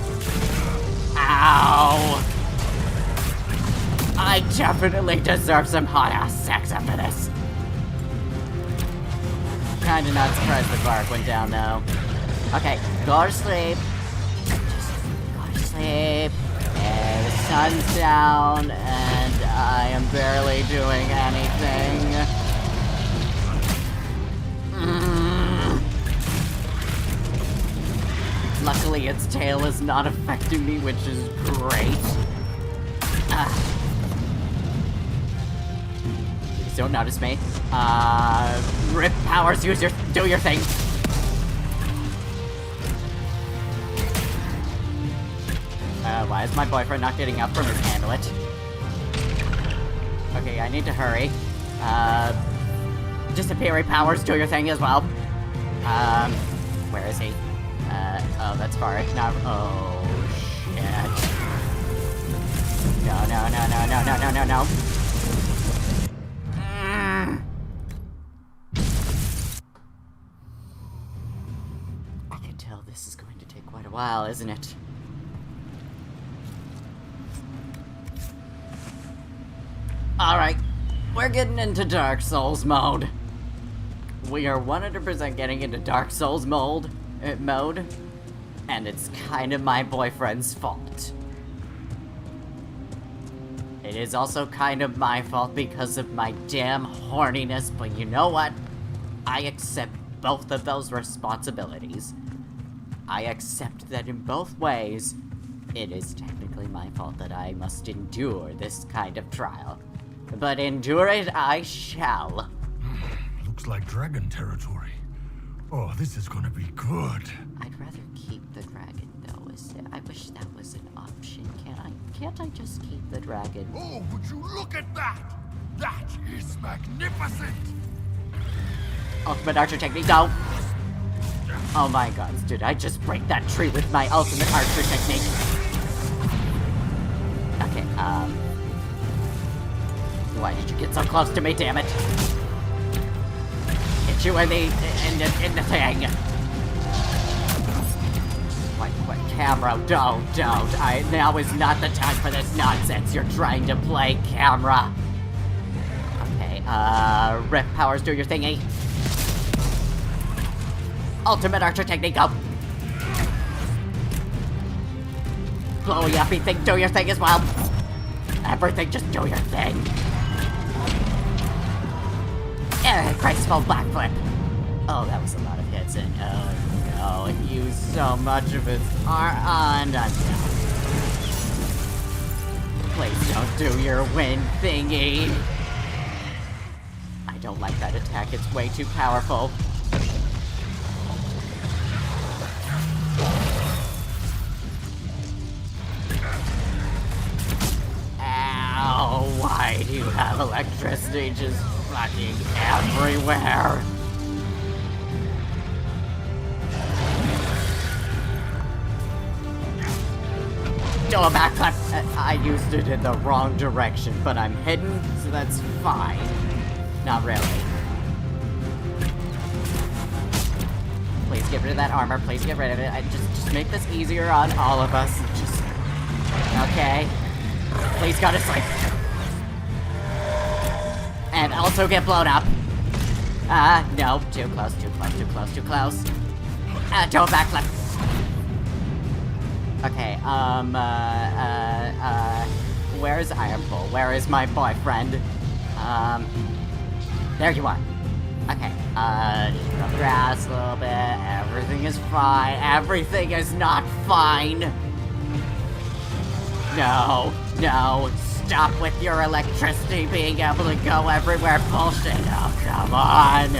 Ow! I definitely deserve some hot-ass sex after this. Kinda not surprised the bark went down, though. Okay, go to sleep. Just go to sleep. And the sun's down, and I am barely doing anything. Luckily, its tail is not affecting me, which is great. Please don't notice me. Rip powers, do your thing. Why is my boyfriend not getting up from his amulet? Okay, I need to hurry. Disappearing powers, do your thing as well. Where is he? Oh, that's far. Not. Oh, shit. No, no, no, no, no, no, no, no, no. I can tell this is going to take quite a while, isn't it? Alright, we're getting into Dark Souls mode. We are 100% getting into Dark Souls mode, and it's kind of my boyfriend's fault. It is also kind of my fault because of my damn horniness, but you know what? I accept both of those responsibilities. I accept that in both ways, it is technically my fault that I must endure this kind of trial. But endure it I shall. Looks like dragon territory. Oh, this is gonna be good. I'd rather keep the dragon, though. I wish that was an option. Can't I just keep the dragon? Oh, would you look at that? That is magnificent! Ultimate archer technique, go! Oh my god, did I just break that tree with my ultimate archer technique? Okay, why did you get so close to me, damn it? Hit you in the thing. What camera? Don't. Now is not the time for this nonsense. You're trying to play camera. Okay, rip powers, do your thingy. Ultimate archer technique, go. Blowy uppy thing, do your thing as well. Everything, just do your thing. Graceful backflip. Oh, that was a lot of hits, and oh no, it used so much of its and I'm down. Please don't do your wind thingy. I don't like that attack, it's way too powerful. Ow, why do you have electricity just fucking everywhere? Do a backflip! I used it in the wrong direction, but I'm hidden, so that's fine. Not really. Please get rid of that armor, please get rid of it. Just make this easier on all of us. Just... Okay. Please go to sleep. And also get blown up. No. Too close, too close, too close, too close. Do a backflip. Okay, where's Ironpool? Where is my boyfriend? There you are. Okay, just grass a little bit. Everything is fine. Everything is not fine. No, no, stop with your electricity being able to go everywhere bullshit. Oh, come on.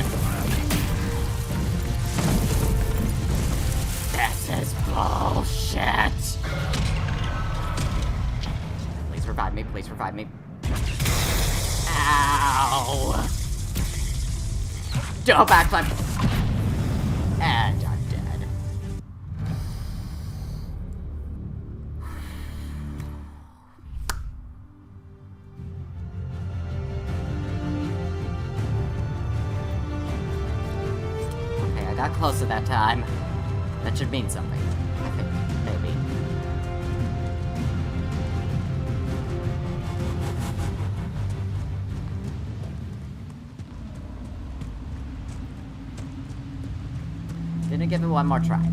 This is bullshit. Please revive me, please revive me. Ow. Do a backflip. And I'm dead. Okay, I got closer that time. That should mean something. I think, maybe. Gonna give it one more try.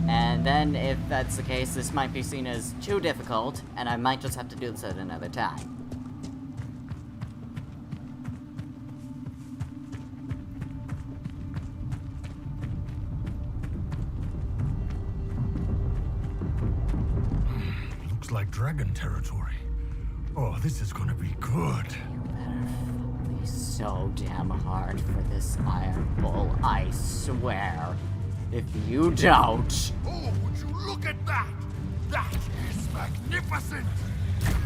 And then, if that's the case, this might be seen as too difficult, and I might just have to do this at another time. Looks like dragon territory. Oh, this is gonna be good. Be so damn hard for this iron bull, I swear. If you don't... Oh, would you look at that? That is magnificent!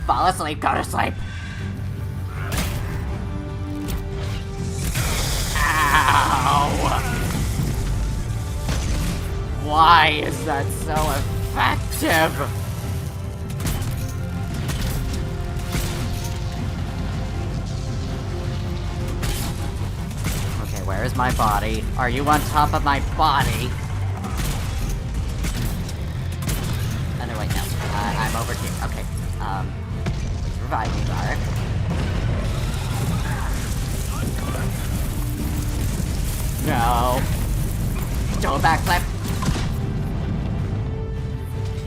Fall asleep, go to sleep! Ow! Why is that so effective? Where is my body? Are you on top of my body? Oh, no, wait, no. I'm over here. Okay. Please revive me, Bark. No. Do a backflip.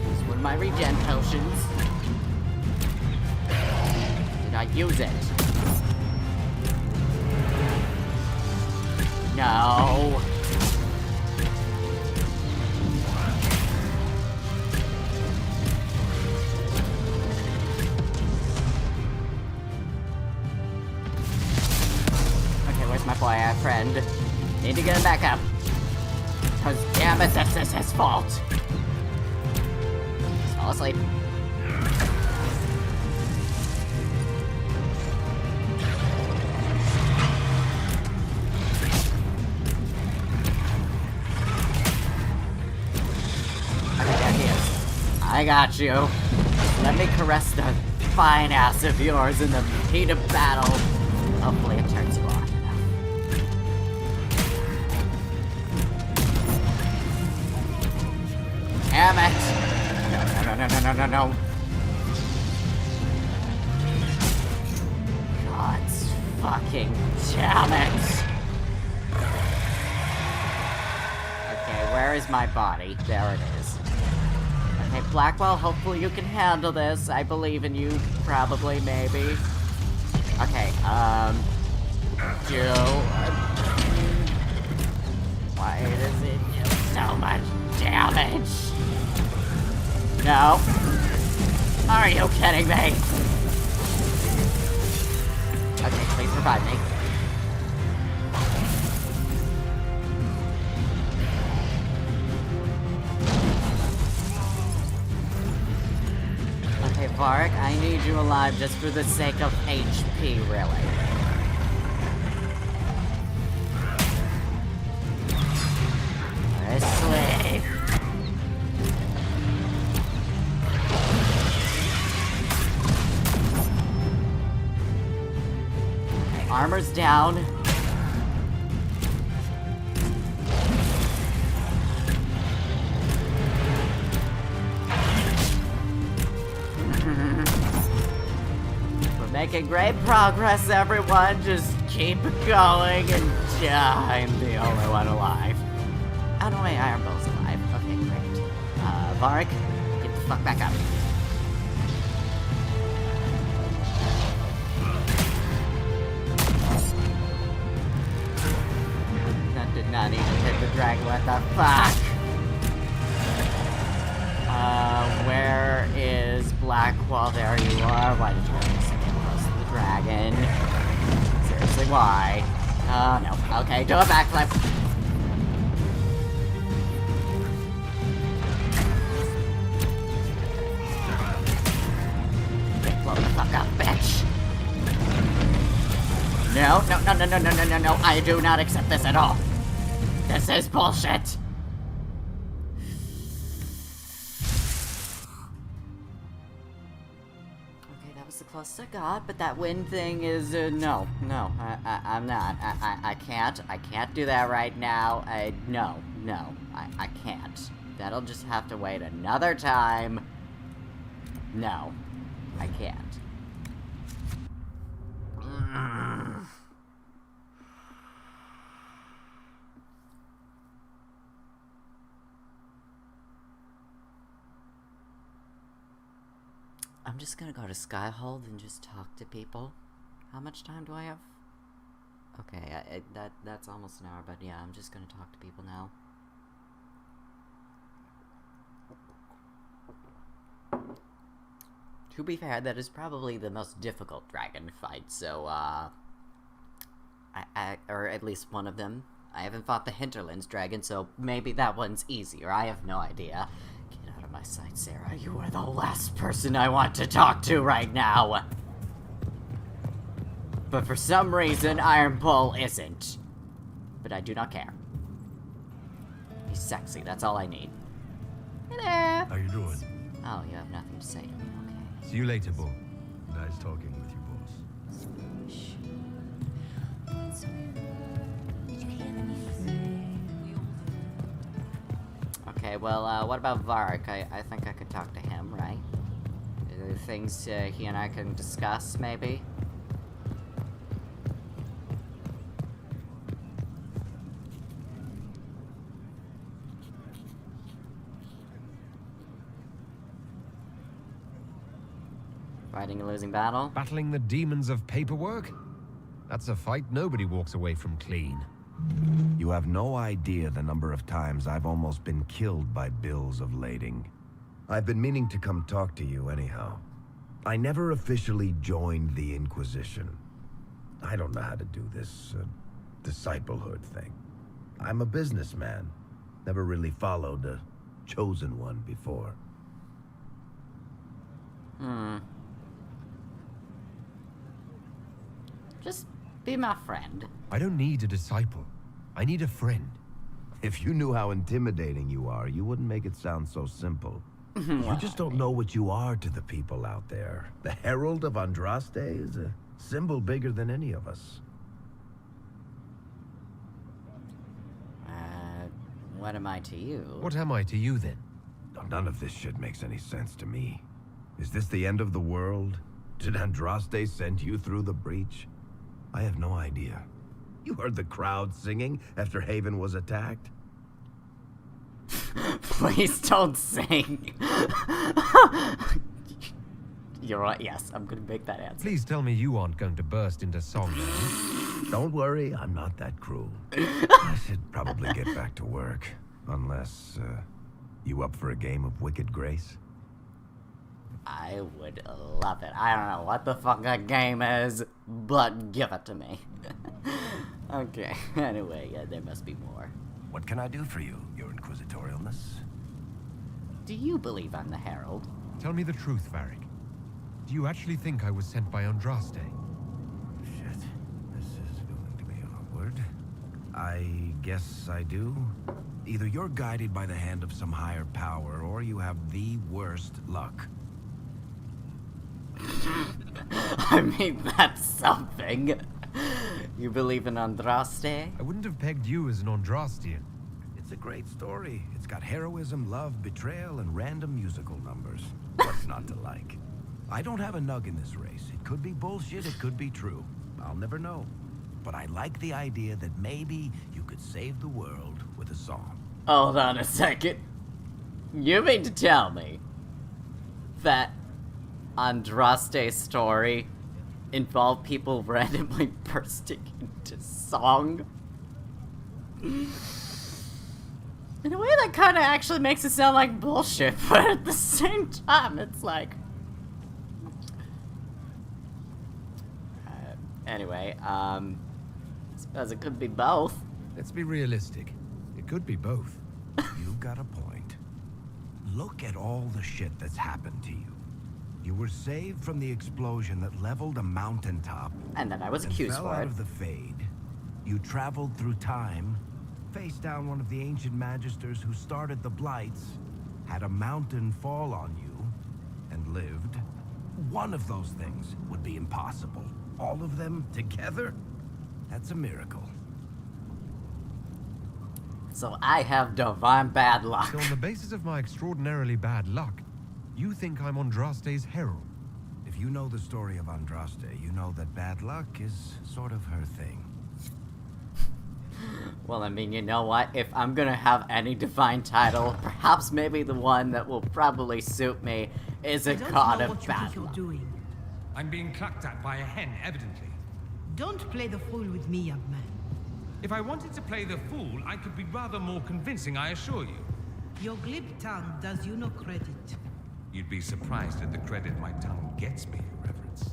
Use one of my regen potions. Did I use it? No. Okay, where's my boy, friend? Need to get him back up. Cause damn it, this is his fault. Just fall asleep. I got you. Let me caress the fine ass of yours in the heat of battle. Hopefully it turns you on enough. Damn it! No. God's fucking damn it! Okay, where is my body? There it is. Okay, Blackwell, hopefully you can handle this. I believe in you, probably, maybe. Okay, Why does it do so much damage? No. Are you kidding me? Okay, please revive me. Okay, Varric, I need you alive just for the sake of HP, really. Sleep. Okay, armor's down. We're making great progress, everyone. Just keep going, and I'm the only one alive. Oh no, wait, Iron Bull's alive. Okay, great. Varric, get the fuck back up. That did not even hit the dragon, what the fuck? Where is Blackwall? There you are. Why did you have to sit close to the dragon? Seriously, why? Oh no. Okay, do a backflip. Fuck up, bitch! No, I do not accept this at all. This is bullshit. Okay, that was the closest I got, but that wind thing is, no, I'm not. I can't do that right now. No, I can't. That'll just have to wait another time. No, I can't. I'm just gonna go to Skyhold and just talk to people. How much time do I have? Okay, that's almost an hour, but yeah, I'm just gonna talk to people now. To be fair, that is probably the most difficult dragon fight, so, or at least one of them. I haven't fought the Hinterlands dragon, so maybe that one's easier. I have no idea. Get out of my sight, Sarah. You are the last person I want to talk to right now. But for some reason, Iron Bull isn't. But I do not care. He's sexy, that's all I need. Hey there! How you doing? Oh, you have nothing to say to me, okay. See you later, Bull. Nice talking with you, boss. Okay, well, what about Varric? I think I could talk to him, right? Are there things he and I can discuss, maybe? Fighting a losing battle? Battling the demons of paperwork? That's a fight nobody walks away from clean. You have no idea the number of times I've almost been killed by bills of lading. I've been meaning to come talk to you anyhow. I never officially joined the Inquisition. I don't know how to do this disciplehood thing. I'm a businessman. Never really followed a chosen one before. Just be my friend. I don't need a disciple. I need a friend. If you knew how intimidating you are, you wouldn't make it sound so simple. You just don't know what you are to the people out there. The Herald of Andraste is a symbol bigger than any of us. What am I to you? What am I to you, then? None of this shit makes any sense to me. Is this the end of the world? Did Andraste send you through the breach? I have no idea. You heard the crowd singing after Haven was attacked? Please don't sing. You're right, yes, I'm gonna make that answer. Please tell me you aren't going to burst into song now. Don't worry, I'm not that cruel. I should probably get back to work. Unless, you up for a game of Wicked Grace? I would love it. I don't know what the fuck that game is, but give it to me. Okay, anyway, yeah, there must be more. What can I do for you, your inquisitorialness? Do you believe I'm the Herald? Tell me the truth, Varric. Do you actually think I was sent by Andraste? Shit, this is going to be awkward. I guess I do. Either you're guided by the hand of some higher power, or you have the worst luck. I mean, that's something. You believe in Andraste? I wouldn't have pegged you as an Andrastian. It's a great story. It's got heroism, love, betrayal, and random musical numbers. What's not to like? I don't have a nug in this race. It could be bullshit, it could be true. I'll never know. But I like the idea that maybe you could save the world with a song. Hold on a second. You mean to tell me that Andraste's story involved people randomly bursting into song? In a way that kind of actually makes it sound like bullshit, but at the same time, it's like... anyway, I suppose it could be both. Let's be realistic. It could be both. You've got a point. Look at all the shit that's happened to you. You were saved from the explosion that leveled a mountaintop. And then I was accused fell for out it. of the Fade. You traveled through time, faced down one of the ancient magisters who started the Blights, had a mountain fall on you, and lived. One of those things would be impossible. All of them together? That's a miracle. So I have divine bad luck. So on the basis of my extraordinarily bad luck, you think I'm Andraste's herald? If you know the story of Andraste, you know that bad luck is sort of her thing. Well, I mean, you know what? If I'm gonna have any divine title, perhaps maybe the one that will probably suit me is a god of bad luck. Doing. I'm being clucked at by a hen, evidently. Don't play the fool with me, young man. If I wanted to play the fool, I could be rather more convincing, I assure you. Your glib tongue does you no credit. You'd be surprised at the credit my tongue gets me, Your Reverence.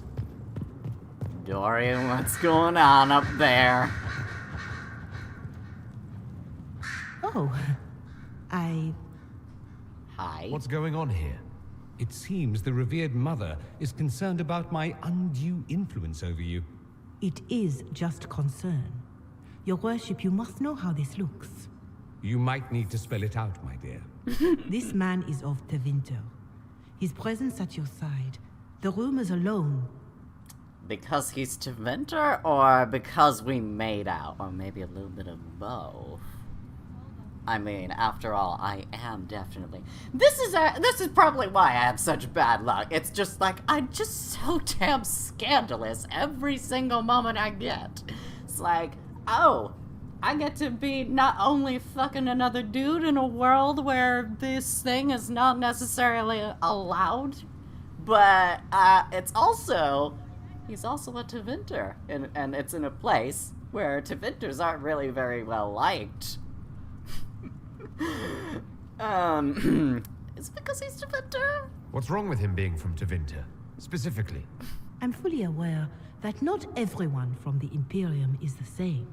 Dorian, what's going on up there? Oh, Hi. What's going on here? It seems the revered mother is concerned about my undue influence over you. It is just concern. Your worship, you must know how this looks. You might need to spell it out, my dear. This man is of Tevinter. His presence at your side, the rumors alone. Because he's Tevinter, or because we made out? Or maybe a little bit of both. I mean, after all, I am definitely... This is probably why I have such bad luck. It's just like, I'm just so damn scandalous every single moment I get. It's like, oh, I get to be not only fucking another dude in a world where this thing is not necessarily allowed, but it's also... He's also a Tevinter, and it's in a place where Tevinters aren't really very well liked. Is it because he's Tevinter? What's wrong with him being from Tevinter, specifically? I'm fully aware that not everyone from the Imperium is the same.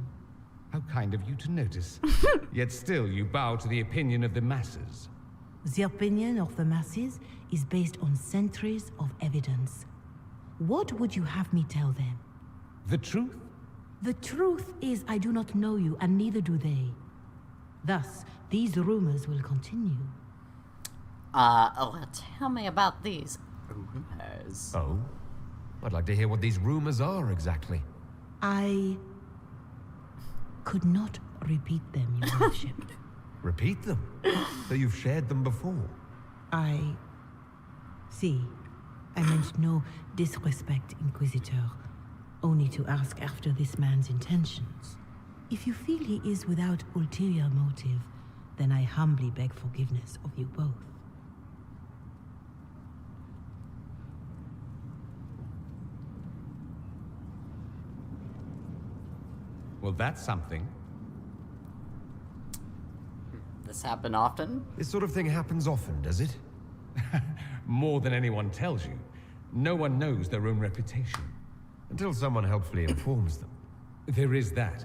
How kind of you to notice. Yet still you bow to the opinion of the masses. The opinion of the masses is based on centuries of evidence. What would you have me tell them? The truth? The truth is I do not know you, and neither do they. Thus, these rumors will continue. Tell me about these rumors. Oh? I'd like to hear what these rumors are exactly. I could not repeat them, Your Worship. Repeat them? So you've shared them before? See, I meant no disrespect, Inquisitor, only to ask after this man's intentions. If you feel he is without ulterior motive, then I humbly beg forgiveness of you both. Well, that's something. This happen often? This sort of thing happens often, does it? More than anyone tells you. No one knows their own reputation. Until someone helpfully informs them. There is that.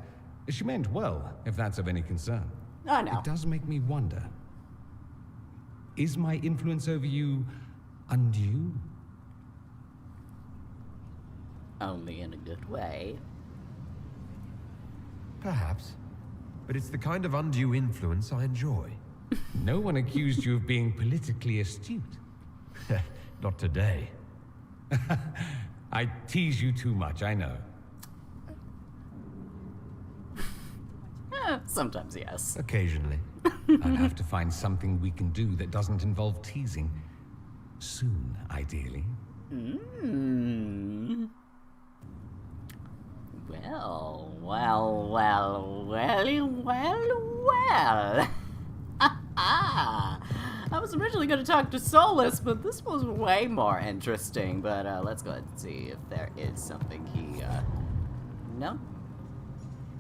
She meant well, if that's of any concern. I know. It does make me wonder. Is my influence over you undue? Only in a good way. Perhaps. But it's the kind of undue influence I enjoy. No one accused you of being politically astute. Not today. I tease you too much, I know. Sometimes, yes. Occasionally. I'll have to find something we can do that doesn't involve teasing. Soon, ideally. Well. I was originally going to talk to Solus, but this was way more interesting. But let's go ahead and see if there is something he, No?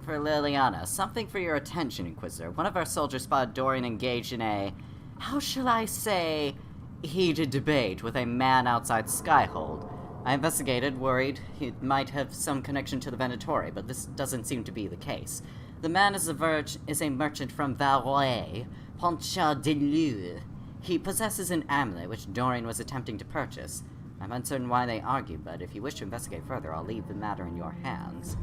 For Liliana, something for your attention, Inquisitor. One of our soldiers spotted Dorian engaged in a, how shall I say, heated debate with a man outside Skyhold. I investigated, worried he might have some connection to the Venatori, but this doesn't seem to be the case. The man is a merchant from Valroy, Poncha de Lue. He possesses an amulet which Dorian was attempting to purchase. I'm uncertain why they argue, but if you wish to investigate further, I'll leave the matter in your hands.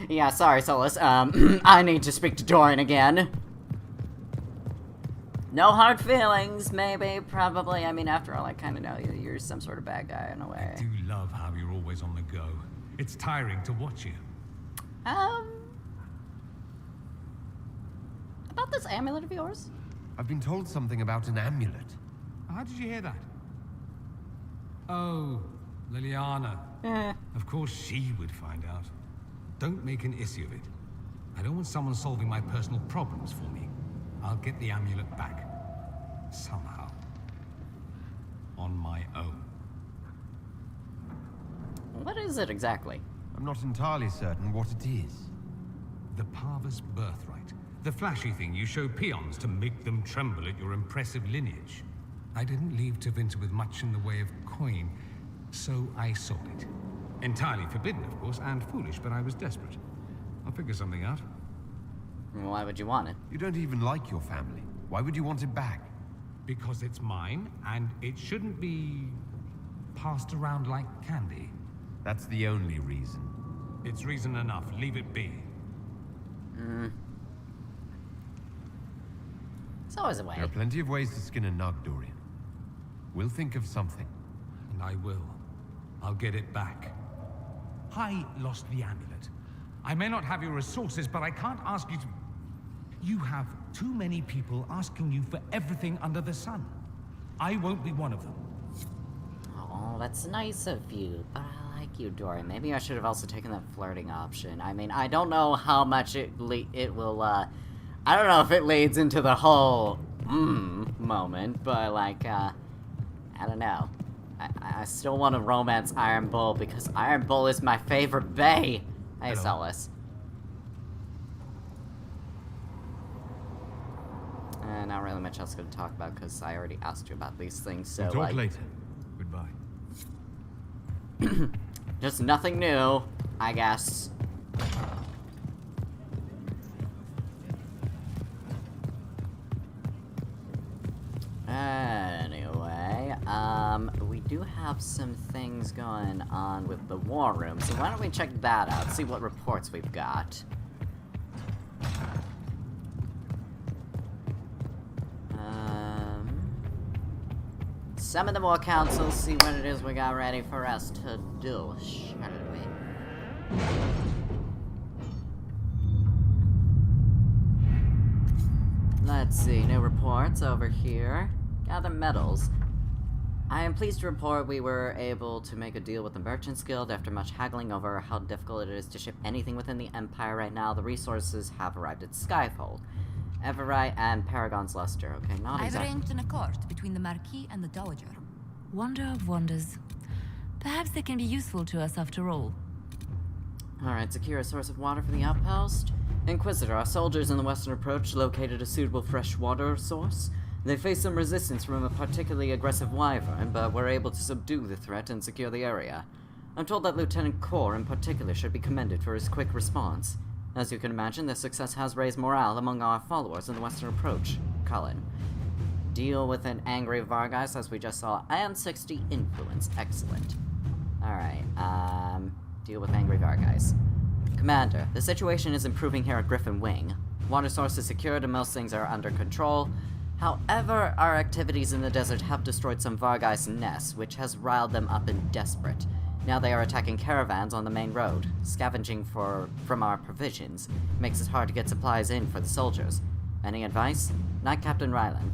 Yeah, sorry, Solus. I need to speak to Dorian again. No hard feelings, maybe, probably. I mean, after all, I kind of know you. You're some sort of bad guy in a way. I do love how you're always on the go. It's tiring to watch you. About this amulet of yours? I've been told something about an amulet. How did you hear that? Oh, Liliana. Of course she would find out. Don't make an issue of it. I don't want someone solving my personal problems for me. I'll get the amulet back. Somehow. On my own. What is it exactly? I'm not entirely certain what it is. The Parva's birthright. The flashy thing you show peons to make them tremble at your impressive lineage. I didn't leave Tevinter with much in the way of coin, so I sold it. Entirely forbidden, of course, and foolish, but I was desperate. I'll figure something out. Why would you want it? You don't even like your family. Why would you want it back? Because it's mine, and it shouldn't be passed around like candy. That's the only reason. It's reason enough. Leave it be. It's always a way. There are plenty of ways to skin a nug, Dorian. We'll think of something. And I will. I'll get it back. I lost the amulet. I may not have your resources, but I can't ask you to... You have too many people asking you for everything under the sun. I won't be one of them. Oh, that's nice of you. But I like you, Dorian. Maybe I should have also taken that flirting option. I mean, I don't know how much it will, I don't know if it leads into the whole, moment, but, like, I don't know. I still want to romance Iron Bull because Iron Bull is my favorite bae. Hey, Solus. Not really much else to talk about because I already asked you about these things, so We'll talk later. Goodbye. Just nothing new, I guess. Anyway, we do have some things going on with the war room, so why don't we check that out, see what reports we've got. Summon the War Council, see what it is we got ready for us to do, shall we? Let's see, new reports over here. Gather metals. I am pleased to report we were able to make a deal with the Merchants Guild after much haggling over how difficult it is to ship anything within the Empire right now. The resources have arrived at Skyfold. Everite and Paragon's Luster. Okay, not I've exactly. arranged an accord between the Marquis and the Dowager. Wonder of wonders. Perhaps they can be useful to us after all. Alright, secure a source of water for the outpost. Inquisitor, our soldiers in the western approach located a suitable fresh water source. They faced some resistance from a particularly aggressive wyvern, but were able to subdue the threat and secure the area. I'm told that Lieutenant Core in particular should be commended for his quick response. As you can imagine, this success has raised morale among our followers in the western approach. Cullen. Deal with an angry Vargas, as we just saw, and 60 influence. Excellent. Alright, deal with angry Vargas. Commander, the situation is improving here at Griffin Wing. Water source is secured and most things are under control. However, our activities in the desert have destroyed some Vargas nests, which has riled them up and desperate. Now they are attacking caravans on the main road, scavenging from our provisions. Makes it hard to get supplies in for the soldiers. Any advice? Knight Captain Rylan.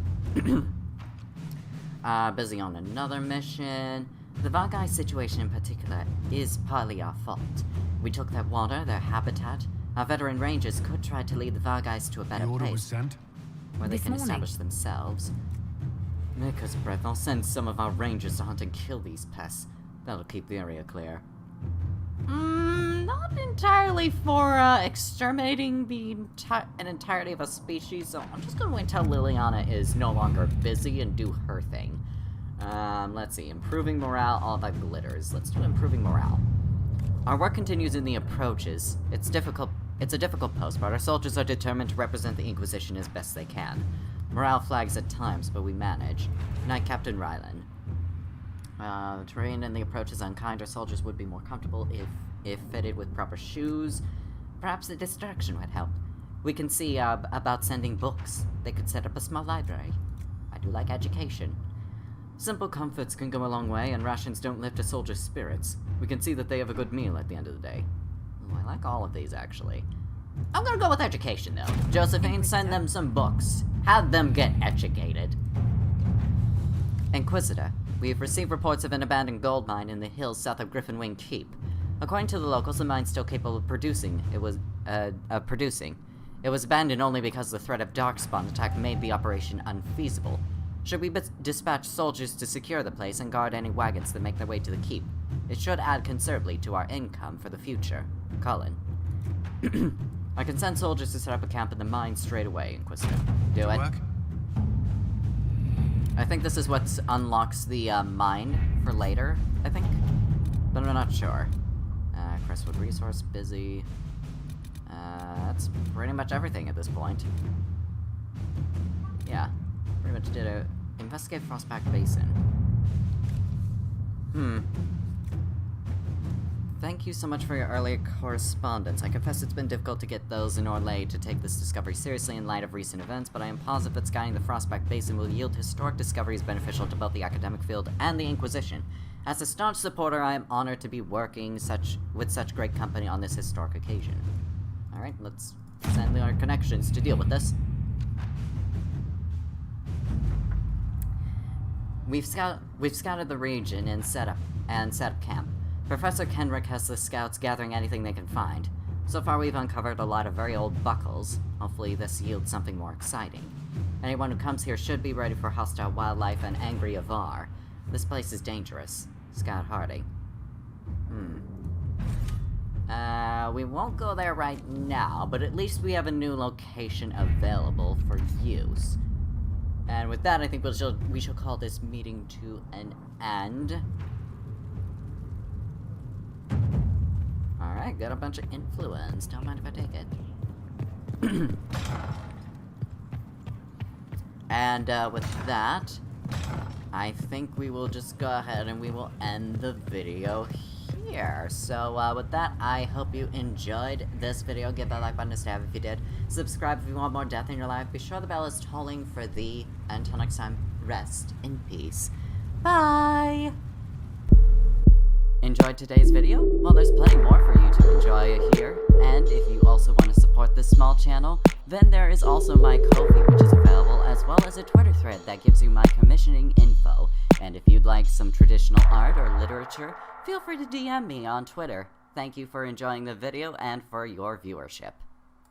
Busy on another mission. The Vargas situation in particular is partly our fault. We took their water, their habitat. Our veteran rangers could try to lead the Vargas to a better The order place, was sent? where they can establish themselves. Maker's breath, I'll send some of our rangers to hunt and kill these pests. That'll keep the area clear. Not entirely for exterminating the entirety of a species, so I'm just gonna wait until Liliana is no longer busy and do her thing. Let's see, improving morale, all that glitters. Let's do improving morale. Our work continues in the approaches. It's a difficult post, but our soldiers are determined to represent the Inquisition as best they can. Morale flags at times, but we manage. Knight Captain Rylan. The terrain and the approach is unkind. Our soldiers would be more comfortable if fitted with proper shoes. Perhaps a distraction would help. We can see about sending books. They could set up a small library. I do like education. Simple comforts can go a long way, and rations don't lift a soldier's spirits. We can see that they have a good meal at the end of the day. I like all of these, actually. I'm gonna go with education, though. Josephine, send them some books. Have them get educated. Inquisitor, we've received reports of an abandoned gold mine in the hills south of Griffin Wing Keep. According to the locals, the mine's still capable of producing. It was abandoned only because the threat of darkspawn attack made the operation unfeasible. Should we dispatch soldiers to secure the place and guard any wagons that make their way to the keep? It should add considerably to our income for the future. Cullen. I can send soldiers to set up a camp in the mine straight away, Inquisitor. Do it. I think this is what unlocks the mine for later, I think. But I'm not sure. Crestwood Resource, busy. That's pretty much everything at this point. Yeah. Pretty much did a investigate Frostback Basin. Thank you so much for your earlier correspondence. I confess it's been difficult to get those in Orlais to take this discovery seriously in light of recent events, but I am positive that scanning the Frostback Basin will yield historic discoveries beneficial to both the academic field and the Inquisition. As a staunch supporter, I am honored to be working with such great company on this historic occasion. Alright, let's send our connections to deal with this. We've scouted the region and set up camp. Professor Kenrick has the scouts gathering anything they can find. So far we've uncovered a lot of very old buckles. Hopefully this yields something more exciting. Anyone who comes here should be ready for hostile wildlife and angry Avar. This place is dangerous. Scout Hardy. We won't go there right now, but at least we have a new location available for use. And with that, I think we shall call this meeting to an end. Alright, got a bunch of influence. Don't mind if I take it. And with that, I think we will just go ahead and we will end the video here. So with that, I hope you enjoyed this video. Give that like button to stab if you did. Subscribe if you want more death in your life. Be sure the bell is tolling for thee. Until next time, rest in peace. Bye! Enjoyed today's video? Well, there's plenty more for you to enjoy here. And if you also want to support this small channel, then there is also my Ko-fi, which is available, as well as a Twitter thread that gives you my commissioning info. And if you'd like some traditional art or literature, feel free to DM me on Twitter. Thank you for enjoying the video and for your viewership.